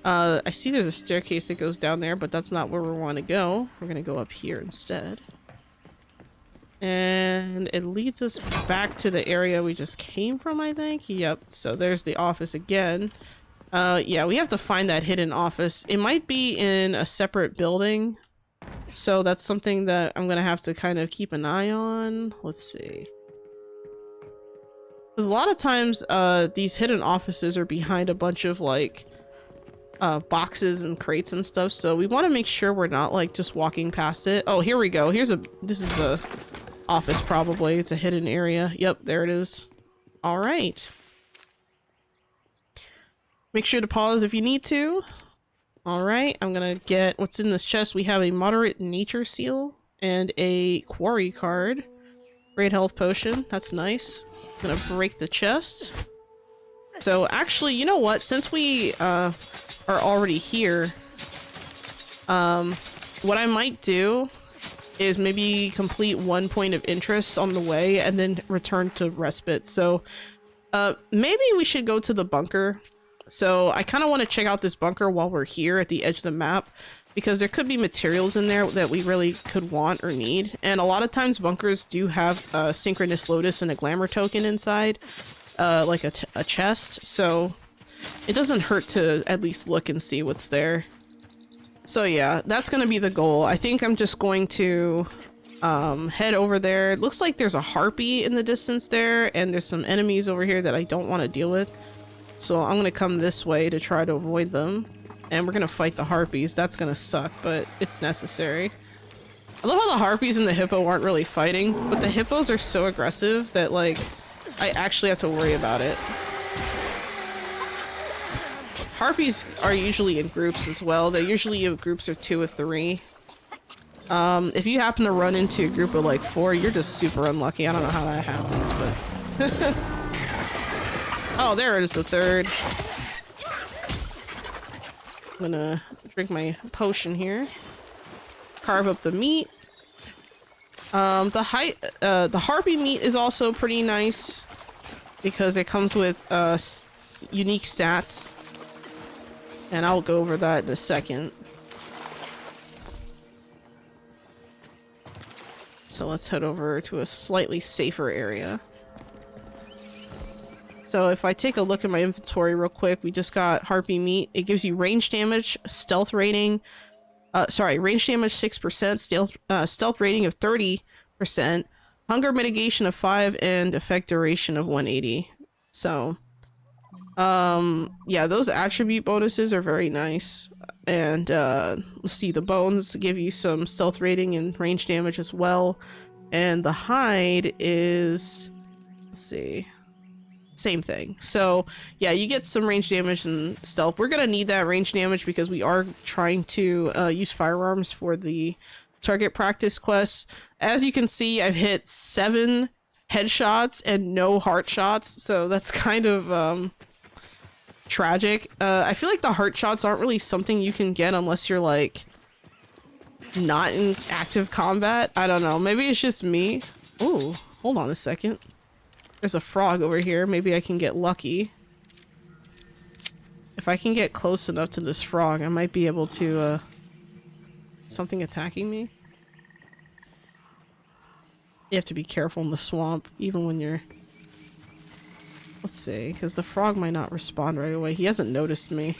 I see there's a staircase that goes down there, but that's not where we want to go. We're gonna go up here instead. And it leads us back to the area we just came from, I think. Yep, so there's the office again. Yeah, we have to find that hidden office. It might be in a separate building, so that's something that I'm gonna have to kind of keep an eye on. Let's see. Because a lot of times, these hidden offices are behind a bunch of, like, boxes and crates and stuff, so we want to make sure we're not, like, just walking past it. Oh, here we go. This is a office, probably. It's a hidden area. Yep, there it is. All right. Make sure to pause if you need to. All right, I'm gonna get what's in this chest. We have a moderate nature seal and a quarry card. Great health potion. That's nice. I'm gonna break the chest. So actually, you know what? Since we are already here, what I might do is maybe complete one point of interest on the way and then return to Respite. So maybe we should go to the bunker. So I kind of want to check out this bunker while we're here at the edge of the map, because there could be materials in there that we really could want or need. And a lot of times bunkers do have a synchronous lotus and a glamour token inside, like a chest. So it doesn't hurt to at least look and see what's there. So yeah, that's going to be the goal. I think I'm just going to head over there. It looks like there's a harpy in the distance there, and there's some enemies over here that I don't want to deal with. So I'm going to come this way to try to avoid them. And we're going to fight the harpies. That's going to suck, but it's necessary. I love how the harpies and the hippo aren't really fighting, but the hippos are so aggressive that, like, I actually have to worry about it. Harpies are usually in groups as well. They're usually in groups of 2 or 3. If you happen to run into a group of like 4, you're just super unlucky. I don't know how that happens, but... Oh, there it is, the third. I'm gonna drink my potion here. Carve up the meat. The harpy meat is also pretty nice because it comes with unique stats. And I'll go over that in a second. So let's head over to a slightly safer area. So if I take a look at my inventory real quick, we just got harpy meat. It gives you range damage, stealth rating, range damage 6%, stealth rating of 30%, hunger mitigation of 5, and effect duration of 180. So, yeah, those attribute bonuses are very nice. And, let's see, the bones give you some stealth rating and range damage as well. And the hide is, let's see, same thing. So, yeah, you get some range damage and stealth. We're gonna need that range damage because we are trying to use firearms for the target practice quest. As you can see, I've hit 7 headshots and no heart shots, so that's kind of tragic. I feel like the heart shots aren't really something you can get unless you're like not in active combat. I don't know, maybe it's just me. Ooh, hold on a second. There's a frog over here. Maybe I can get lucky. If I can get close enough to this frog, I might be able to, something attacking me? You have to be careful in the swamp, even when you're... Let's see, because the frog might not respond right away. He hasn't noticed me.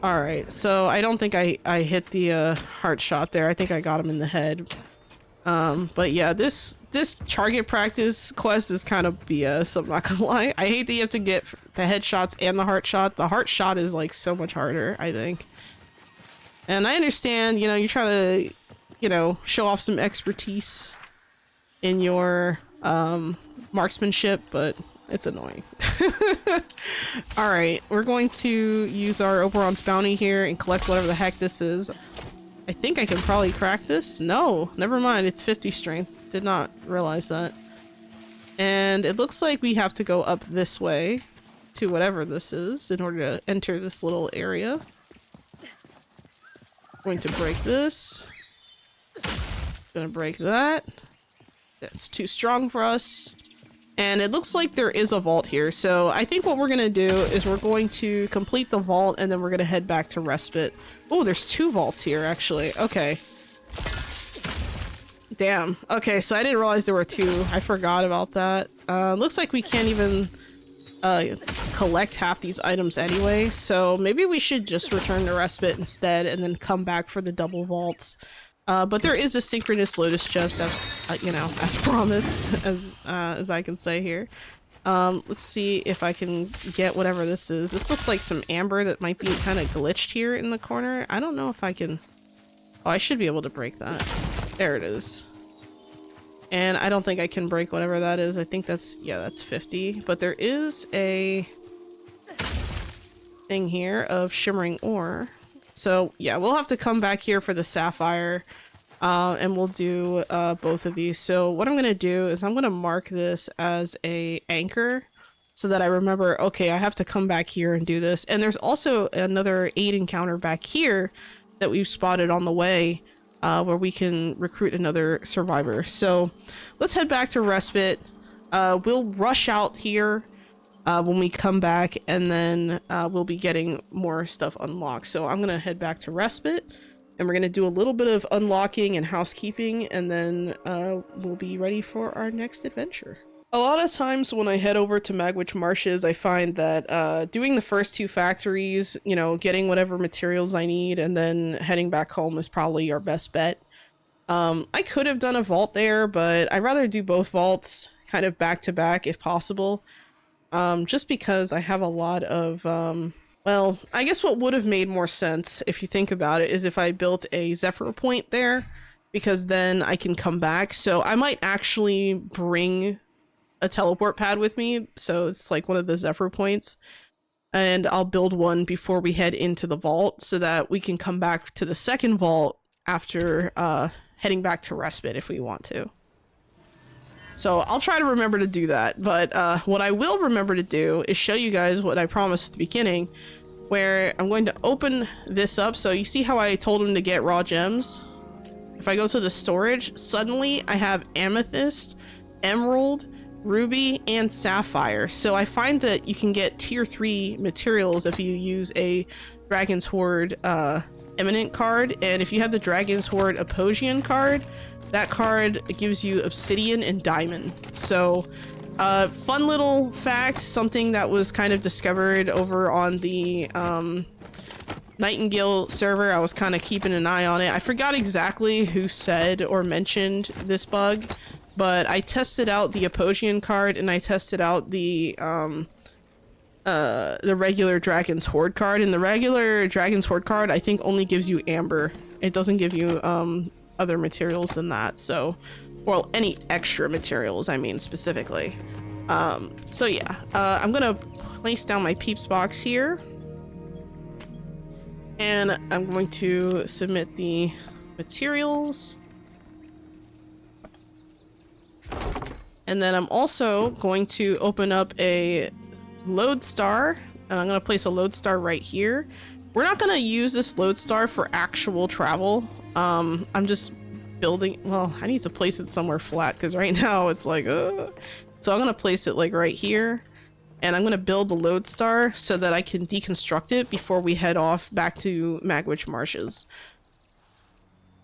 All right, so I don't think I hit the heart shot there. I think I got him in the head. But yeah, this target practice quest is kind of BS, I'm not gonna lie. I hate that you have to get the headshots and the heart shot. The heart shot is like so much harder, I think. And I understand, you know, you're trying to, you know, show off some expertise in your marksmanship, but it's annoying. Alright, we're going to use our Oberon's bounty here and collect whatever the heck this is. I think I can probably crack this. No, never mind. It's 50 strength. Did not realize that. And it looks like we have to go up this way to whatever this is in order to enter this little area. Going to break this. Gonna break that. That's too strong for us. And it looks like there is a vault here. So I think what we're gonna do is we're going to complete the vault and then we're gonna head back to Respite. Oh, there's 2 vaults here, actually. Okay. Damn. Okay, so I didn't realize there were 2. I forgot about that. Looks like we can't even collect half these items anyway. So maybe we should just return to Respite instead and then come back for the double vaults. But there is a synchronous lotus chest, as you know, as promised, as I can say here. Let's see if I can get whatever this is. This looks like some amber that might be kind of glitched here in the corner. I don't know if I can... Oh, I should be able to break that. There it is. And I don't think I can break whatever that is. I think that's... Yeah, that's 50. But there is a thing here of shimmering ore. So, yeah, we'll have to come back here for the sapphire. And we'll do both of these. So what I'm gonna do is I'm gonna mark this as a anchor so that I remember, okay, I have to come back here and do this. And there's also another aid encounter back here that we've spotted on the way where we can recruit another survivor. So let's head back to Respite. We'll rush out here when we come back, and then we'll be getting more stuff unlocked. So I'm gonna head back to Respite. And we're going to do a little bit of unlocking and housekeeping, and then we'll be ready for our next adventure. A lot of times when I head over to Magwytch Marshes, I find that doing the first 2 factories, you know, getting whatever materials I need, and then heading back home is probably our best bet. I could have done a vault there, but I'd rather do both vaults kind of back to back if possible. Just because I have a lot of... Well, I guess what would have made more sense, if you think about it, is if I built a Zephyr point there, because then I can come back. So I might actually bring a teleport pad with me, so it's like one of the Zephyr points, and I'll build one before we head into the vault, so that we can come back to the second vault after heading back to Respite if we want to. So I'll try to remember to do that, but what I will remember to do is show you guys what I promised at the beginning, where I'm going to open this up. So you see how I told him to get raw gems? If I go to the storage, suddenly I have amethyst, emerald, ruby, and sapphire. So I find that you can get tier 3 materials if you use a Dragon's Hoard Eminent card, and if you have the Dragon's Hoard Aposian card, that card gives you obsidian and diamond. So fun little fact, something that was kind of discovered over on the Nightingale server. I was kind of keeping an eye on it. I forgot exactly who said or mentioned this bug, but I tested out the Aposian card and I tested out the regular Dragon's Hoard card, and the regular Dragon's Hoard card I think only gives you amber. It doesn't give you other materials than that. So, well, any extra materials, I mean, specifically. So yeah, I'm gonna place down my peeps box here, and I'm going to submit the materials, and then I'm also going to open up a lodestar, and I'm gonna place a lodestar right here. We're not gonna use this lodestar for actual travel. I'm just building, well, I need to place it somewhere flat because right now it's like, so I'm gonna place it like right here, and I'm gonna build the lodestar so that I can deconstruct it before we head off back to Magwytch Marshes.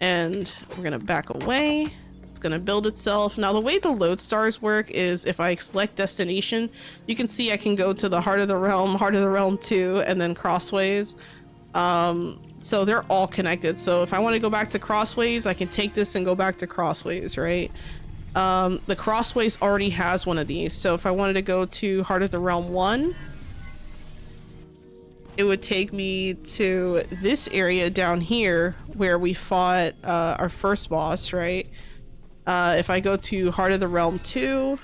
And we're gonna back away. It's gonna build itself. Now the way the lodestars work is if I select destination, you can see I can go to the Heart of the Realm 2, and then crossways. So they're all connected. So if I want to go back to Crossways, I can take this and go back to Crossways, right? The Crossways already has one of these. So if I wanted to go to Heart of the Realm 1, it would take me to this area down here where we fought our first boss, right? If I go to Heart of the Realm 2,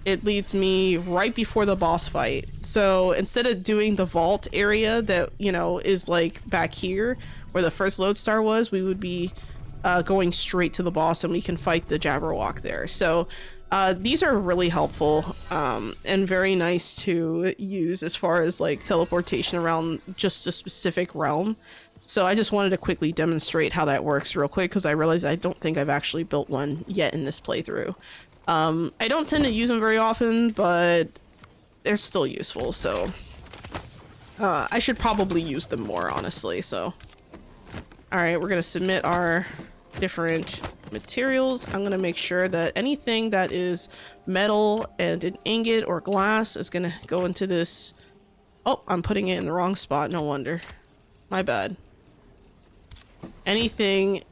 it leads me right before the boss fight. So instead of doing the vault area that, you know, is like back here where the first lodestar was, we would be going straight to the boss and we can fight the Jabberwock there. So these are really helpful and very nice to use as far as like teleportation around just a specific realm. So I just wanted to quickly demonstrate how that works real quick because I realized I don't think I've actually built one yet in this playthrough. I don't tend to use them very often, but they're still useful, so I should probably use them more, honestly. So alright, we're gonna submit our different materials. I'm gonna make sure that anything that is metal and an ingot or glass is gonna go into this. Oh, I'm putting it in the wrong spot, no wonder. My bad. Anything,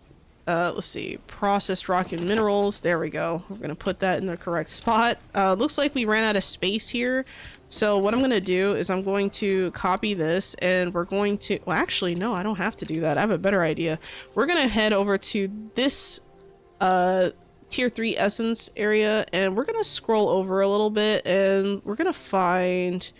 let's see, processed rock and minerals, there we go. We're gonna put that in the correct spot. Looks like we ran out of space here. So what I'm gonna do is I'm going to copy this and we're going to, well actually no, I don't have to do that. I have a better idea. We're gonna head over to this tier 3 essence area and we're gonna scroll over a little bit and we're gonna find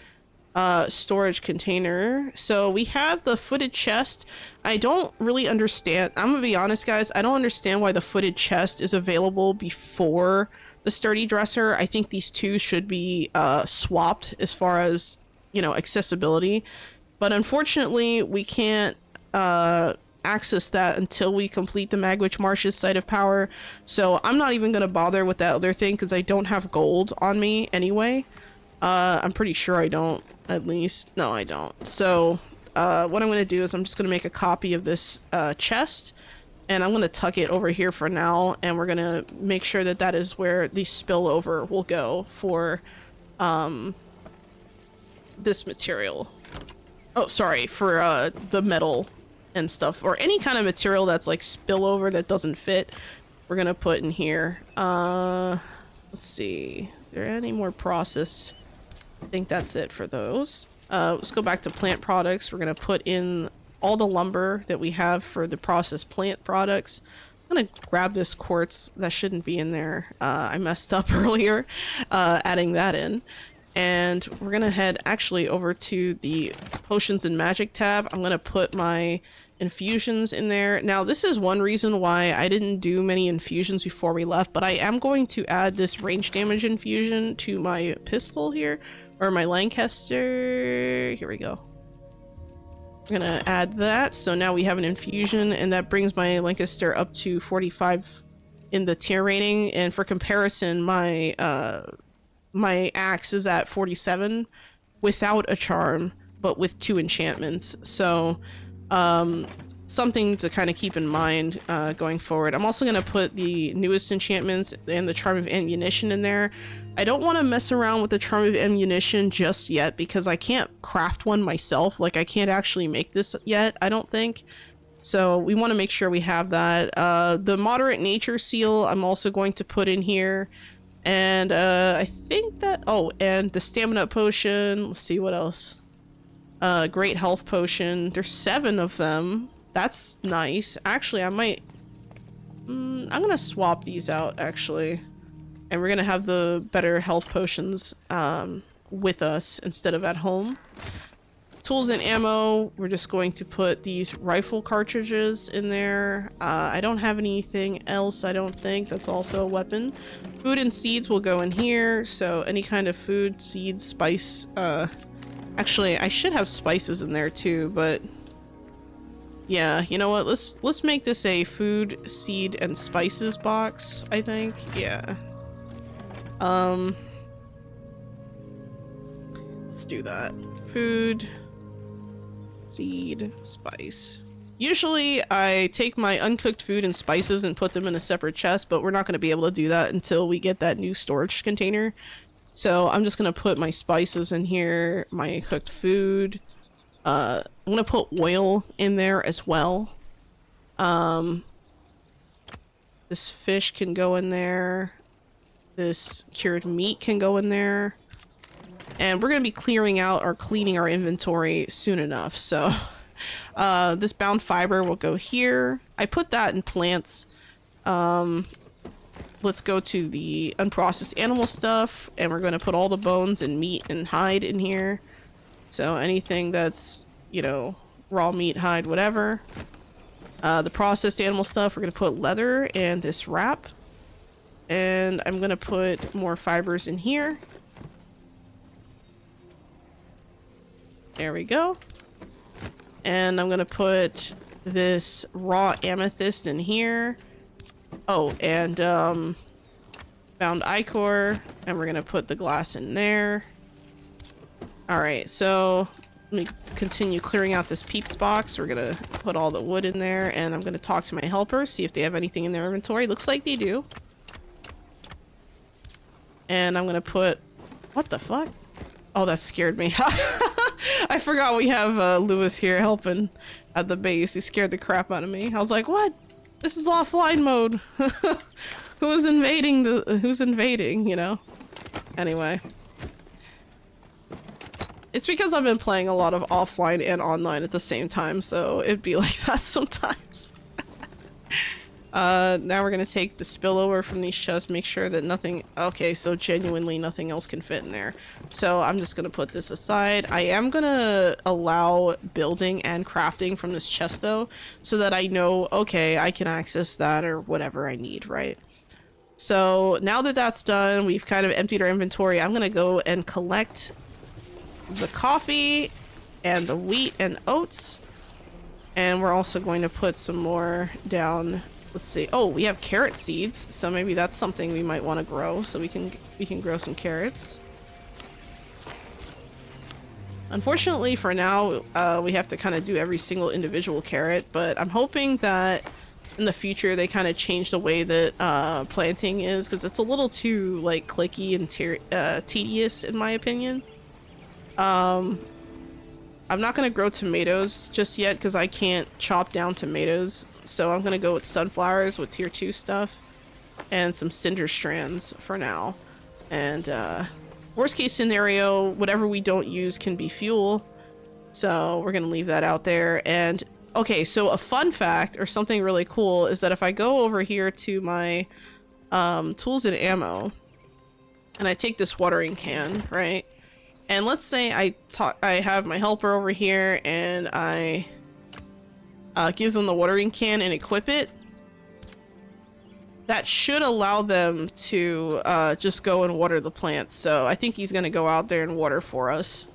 storage container. So we have the footed chest. I don't really understand, I'm gonna be honest guys, I don't understand why the footed chest is available before the sturdy dresser. I think these two should be swapped as far as, you know, accessibility, but unfortunately we can't access that until we complete the Magwytch Marshes site of power. So I'm not even gonna bother with that other thing because I don't have gold on me anyway. I'm pretty sure I don't, at least. No, I don't. So what I'm gonna do is I'm just gonna make a copy of this chest and I'm gonna tuck it over here for now, and we're gonna make sure that that is where the spillover will go for this material. Oh, sorry, for the metal and stuff, or any kind of material that's like spillover that doesn't fit, we're gonna put in here. Let's see, are there any more processed? I think that's it for those. Let's go back to plant products. We're gonna put in all the lumber that we have for the processed plant products. I'm gonna grab this quartz that shouldn't be in there. I messed up earlier adding that in. And we're gonna head actually over to the potions and magic tab. I'm gonna put my infusions in there. Now this is one reason why I didn't do many infusions before we left, but I am going to add this range damage infusion to my pistol here, or my Lancaster. Here we go. We're gonna add that, so now we have an infusion, and that brings my Lancaster up to 45 in the tier rating. And for comparison, my my axe is at 47 without a charm, but with 2 enchantments. So something to kind of keep in mind going forward. I'm also going to put the newest enchantments and the Charm of Ammunition in there. I don't want to mess around with the Charm of Ammunition just yet because I can't craft one myself. Like, I can't actually make this yet, I don't think. So we want to make sure we have that. The Moderate Nature Seal I'm also going to put in here. And I think that, oh, and the Stamina Potion. Let's see what else. Great Health Potion. There's 7 of them. That's nice. Actually, I might... I'm gonna swap these out, actually. And we're gonna have the better health potions with us instead of at home. Tools and ammo, we're just going to put these rifle cartridges in there. I don't have anything else, I don't think. That's also a weapon. Food and seeds will go in here. So any kind of food, seeds, spice. Actually, I should have spices in there too, but... yeah, you know what? Let's make this a food, seed, and spices box, I think. Yeah. Let's do that. Food, seed, spice. Usually I take my uncooked food and spices and put them in a separate chest, but we're not going to be able to do that until we get that new storage container. So I'm just going to put my spices in here, my cooked food, I'm gonna put oil in there as well. Um, this fish can go in there. This cured meat can go in there. And we're gonna be clearing out or cleaning our inventory soon enough, so this bound fiber will go here. I put that in plants. Let's go to the unprocessed animal stuff, and we're gonna put all the bones and meat and hide in here. So anything that's, you know, raw meat, hide, whatever. The processed animal stuff, we're gonna put leather and this wrap. And I'm gonna put more fibers in here. There we go. And I'm gonna put this raw amethyst in here. Oh, and found ichor, and we're gonna put the glass in there. Alright, so let me continue clearing out this peeps box. We're gonna put all the wood in there, and I'm gonna talk to my helpers, see if they have anything in their inventory. Looks like they do. And I'm gonna put... What the fuck? Oh, that scared me. I forgot we have Lewis here helping at the base. He scared the crap out of me. I was like, what? This is offline mode. Who's invading, you know? Anyway. It's because I've been playing a lot of offline and online at the same time, so it'd be like that sometimes. Now we're gonna take the spillover from these chests, make sure that nothing... Okay, so genuinely nothing else can fit in there. So I'm just gonna put this aside. I am gonna allow building and crafting from this chest though, so that I know, okay, I can access that or whatever I need, right? So now that that's done, we've kind of emptied our inventory. I'm gonna go and collect the coffee and the wheat and oats. And we're also going to put some more down. Let's see. Oh, we have carrot seeds, so maybe that's something we might want to grow. So we can grow some carrots. Unfortunately, for now, we have to kind of do every single individual carrot. But I'm hoping that in the future they kind of change the way that planting is, because it's a little too like clicky and tedious in my opinion. I'm not gonna grow tomatoes just yet because I can't chop down tomatoes. So I'm gonna go with sunflowers with tier 2 stuff and some cinder strands for now. And worst case scenario, whatever we don't use can be fuel. So we're gonna leave that out there. And okay, so a fun fact or something really cool is that if I go over here to my tools and ammo and I take this watering can, right? And let's say I have my helper over here and I give them the watering can and equip it. That should allow them to just go and water the plants. So I think he's gonna go out there and water for us.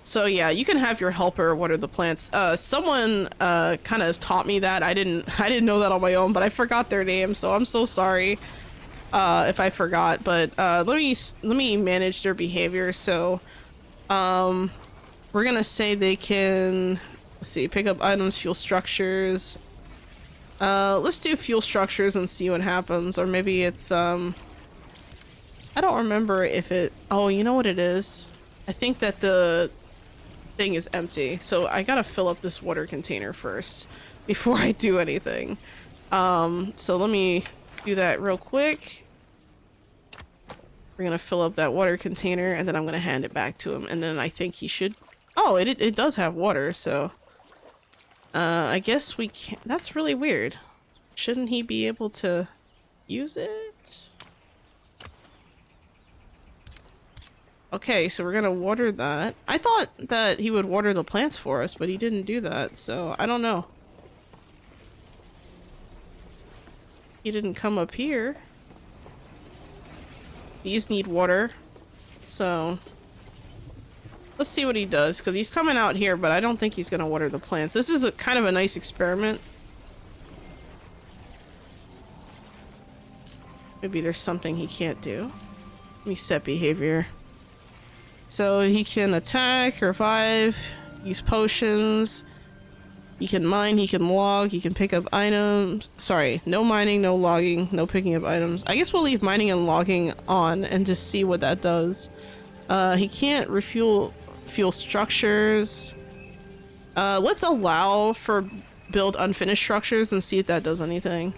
So yeah, you can have your helper water the plants. Someone kind of taught me that. I didn't know that on my own, but I forgot their name, so I'm so sorry if I forgot. But let me manage their behavior. So we're gonna say they can, let's see, pick up items, fuel structures. Let's do fuel structures and see what happens. Or maybe it's I don't remember if it, oh, you know what it is? I think that the thing is empty, so I gotta fill up this water container first before I do anything. So let me do that real quick. We're gonna fill up that water container and then I'm gonna hand it back to him, and then I think he should... Oh, it does have water, so... I guess we can't... That's really weird. Shouldn't he be able to use it? Okay, so we're gonna water that. I thought that he would water the plants for us, but he didn't do that, so I don't know. He didn't come up here. These need water, so let's see what he does, because he's coming out here, but I don't think he's gonna water the plants. This is a kind of a nice experiment. Maybe there's something he can't do. Let me set behavior. So he can attack, revive, use potions. He can mine, he can log, he can pick up items. Sorry, no mining, no logging, no picking up items. I guess we'll leave mining and logging on and just see what that does. He can't refuel fuel structures. Let's allow for build unfinished structures and see if that does anything.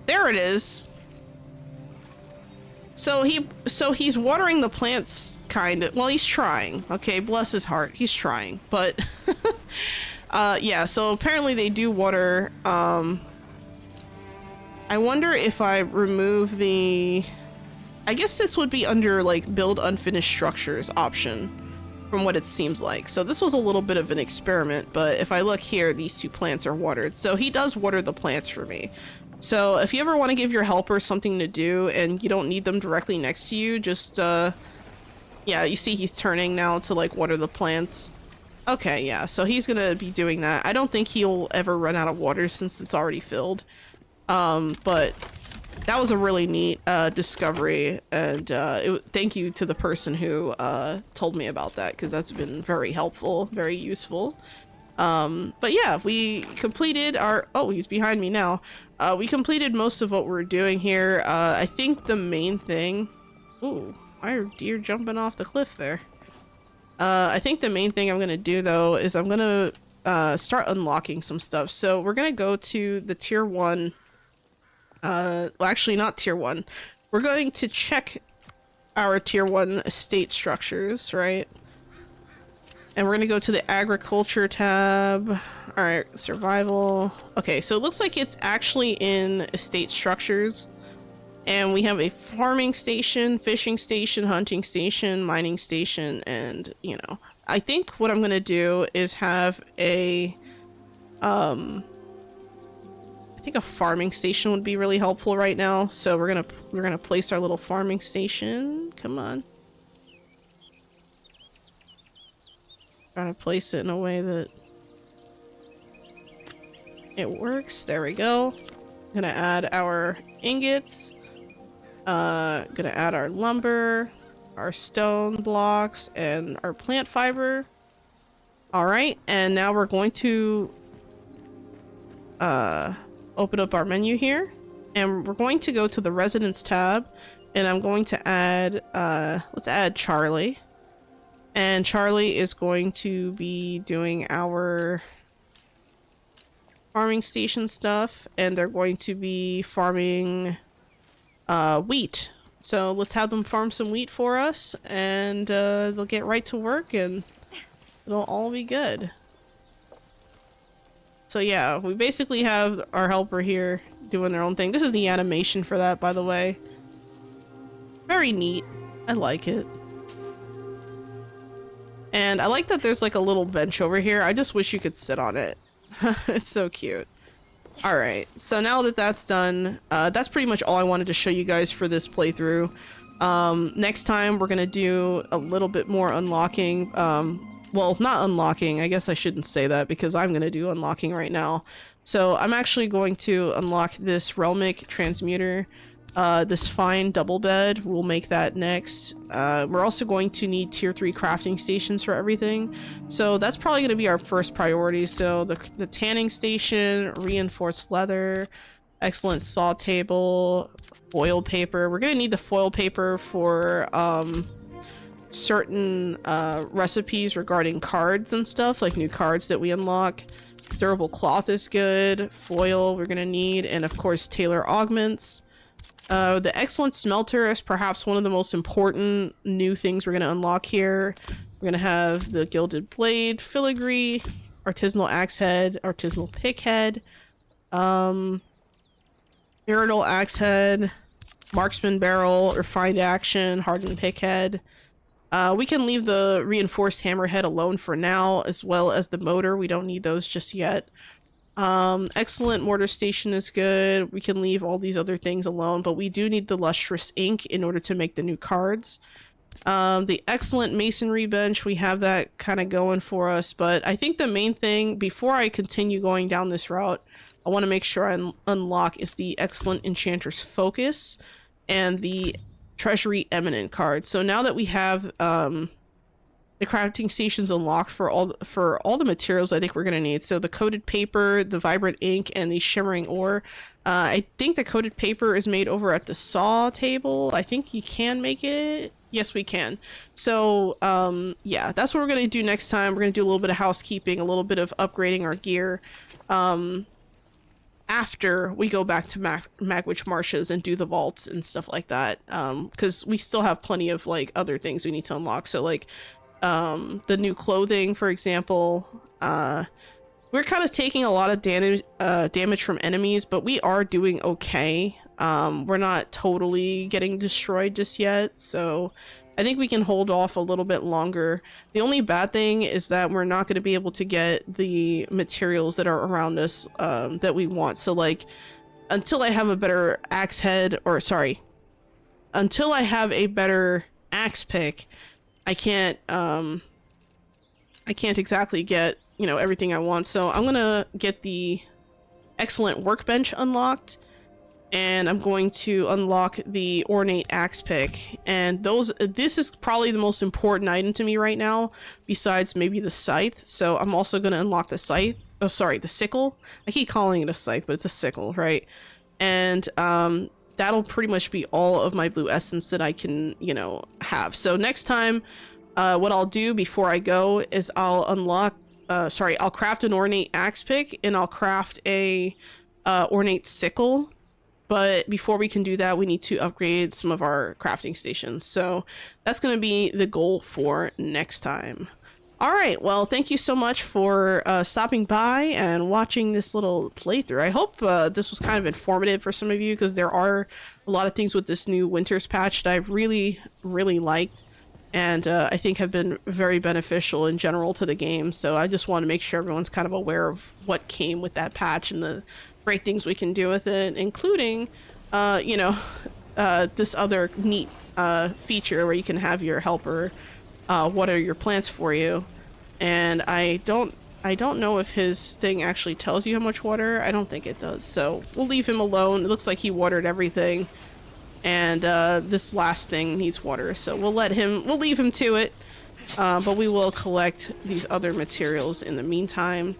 There it is. So he's watering the plants, kind of. Well, he's trying. Okay, bless his heart. He's trying. But yeah, so apparently they do water. I wonder if I remove the... I guess this would be under, like, build unfinished structures option, from what it seems like. So this was a little bit of an experiment, but if I look here, these two plants are watered. So he does water the plants for me. So if you ever want to give your helper something to do and you don't need them directly next to you, just, yeah, you see he's turning now to, like, water the plants. Okay, yeah, so he's gonna be doing that. I don't think he'll ever run out of water since it's already filled. But that was a really neat discovery, and thank you to the person who told me about that, because that's been very helpful, very useful. But yeah, we completed our... Oh, he's behind me now. We completed most of what we're doing here. I think the main thing... Ooh, why are deer jumping off the cliff there? I think the main thing I'm gonna do, though, is I'm gonna start unlocking some stuff. So we're gonna go to the tier 1... well, actually not tier 1. We're going to check our tier 1 estate structures, right? And we're gonna go to the agriculture tab. Alright, survival. Okay, so it looks like it's actually in estate structures. And we have a farming station, fishing station, hunting station, mining station, and, you know. I think what I'm gonna do is have a, I think a farming station would be really helpful right now. So we're gonna place our little farming station. Come on. Trying to place it in a way that it works. There we go. Gonna add our ingots. Gonna add our lumber, our stone blocks, and our plant fiber. All right, and now we're going to open up our menu here, and we're going to go to the residence tab, and I'm going to add, let's add Charlie. And Charlie is going to be doing our farming station stuff, and they're going to be farming wheat. So let's have them farm some wheat for us, and they'll get right to work, and it'll all be good. So yeah, we basically have our helper here doing their own thing. This is the animation for that, by the way. Very neat. I like it. And I like that there's like a little bench over here. I just wish you could sit on it. It's so cute. Alright, so now that that's done, that's pretty much all I wanted to show you guys for this playthrough. Next time we're gonna do a little bit more unlocking. Well, not unlocking, I guess I shouldn't say that because I'm gonna do unlocking right now. So I'm actually going to unlock this Realmic transmuter. This fine double bed, we'll make that next. We're also going to need tier 3 crafting stations for everything. So that's probably going to be our first priority. So the tanning station, reinforced leather, excellent saw table, foil paper. We're going to need the foil paper for certain recipes regarding cards and stuff, like new cards that we unlock. Durable cloth is good. Foil we're going to need, and of course tailor augments. The excellent smelter is perhaps one of the most important new things we're going to unlock here. We're going to have the gilded blade, filigree, artisanal axe head, artisanal pick head, irital axe head, marksman barrel, refined action, hardened pick head. We can leave the reinforced hammerhead alone for now, as well as the motor. We don't need those just yet. Excellent mortar station is good. We can leave all these other things alone, but we do need the lustrous ink in order to make the new cards. The excellent masonry bench, we have that kind of going for us, but I think the main thing, before I continue going down this route, I want to make sure I unlock is the excellent enchanter's focus and the treasury eminent card. So now that we have the crafting stations unlocked for all the materials I think we're gonna need. So the coated paper, the vibrant ink, and the shimmering ore. I think the coated paper is made over at the saw table. I think you can make it Yes, we can. So, yeah, that's what we're going to do next time. We're going to do a little bit of housekeeping, a little bit of upgrading our gear. After we go back to Magwytch Marshes and do the vaults and stuff like that, because we still have plenty of like other things we need to unlock. So like the new clothing, for example. We're kind of taking a lot of damage from enemies, but we are doing okay. We're not totally getting destroyed just yet, so I think we can hold off a little bit longer. The only bad thing is that we're not going to be able to get the materials that are around us that we want. So like, until I have a better axe head, or sorry, until I have a better axe pick, I can't exactly get, you know, everything I want. So I'm gonna get the excellent workbench unlocked, and I'm going to unlock the ornate axe pick. And this is probably the most important item to me right now, besides maybe the scythe. So I'm also going to unlock the scythe. Oh, sorry, the sickle. I keep calling it a scythe, but it's a sickle, right? And that'll pretty much be all of my blue essence that I can, you know, have. So next time, what I'll do before I go is I'll I'll craft an ornate axe pick, and I'll craft a ornate sickle. But before we can do that, we need to upgrade some of our crafting stations. So that's going to be the goal for next time. All right, well, thank you so much for stopping by and watching this little playthrough. I hope this was kind of informative for some of you, because there are a lot of things with this new Winters patch that I've really, really liked, and I think have been very beneficial in general to the game. So I just want to make sure everyone's kind of aware of what came with that patch and the great things we can do with it, including, you know, this other neat feature where you can have your helper water your plants for you. And I don't know if his thing actually tells you how much water. I don't think it does. So we'll leave him alone. It looks like he watered everything, and this last thing needs water, so we'll leave him to it. But we will collect these other materials in the meantime.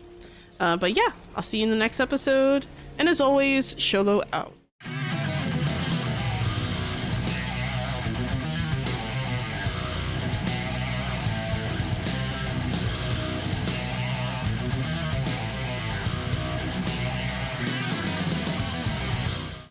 But yeah, I'll see you in the next episode. And as always, Sholo out.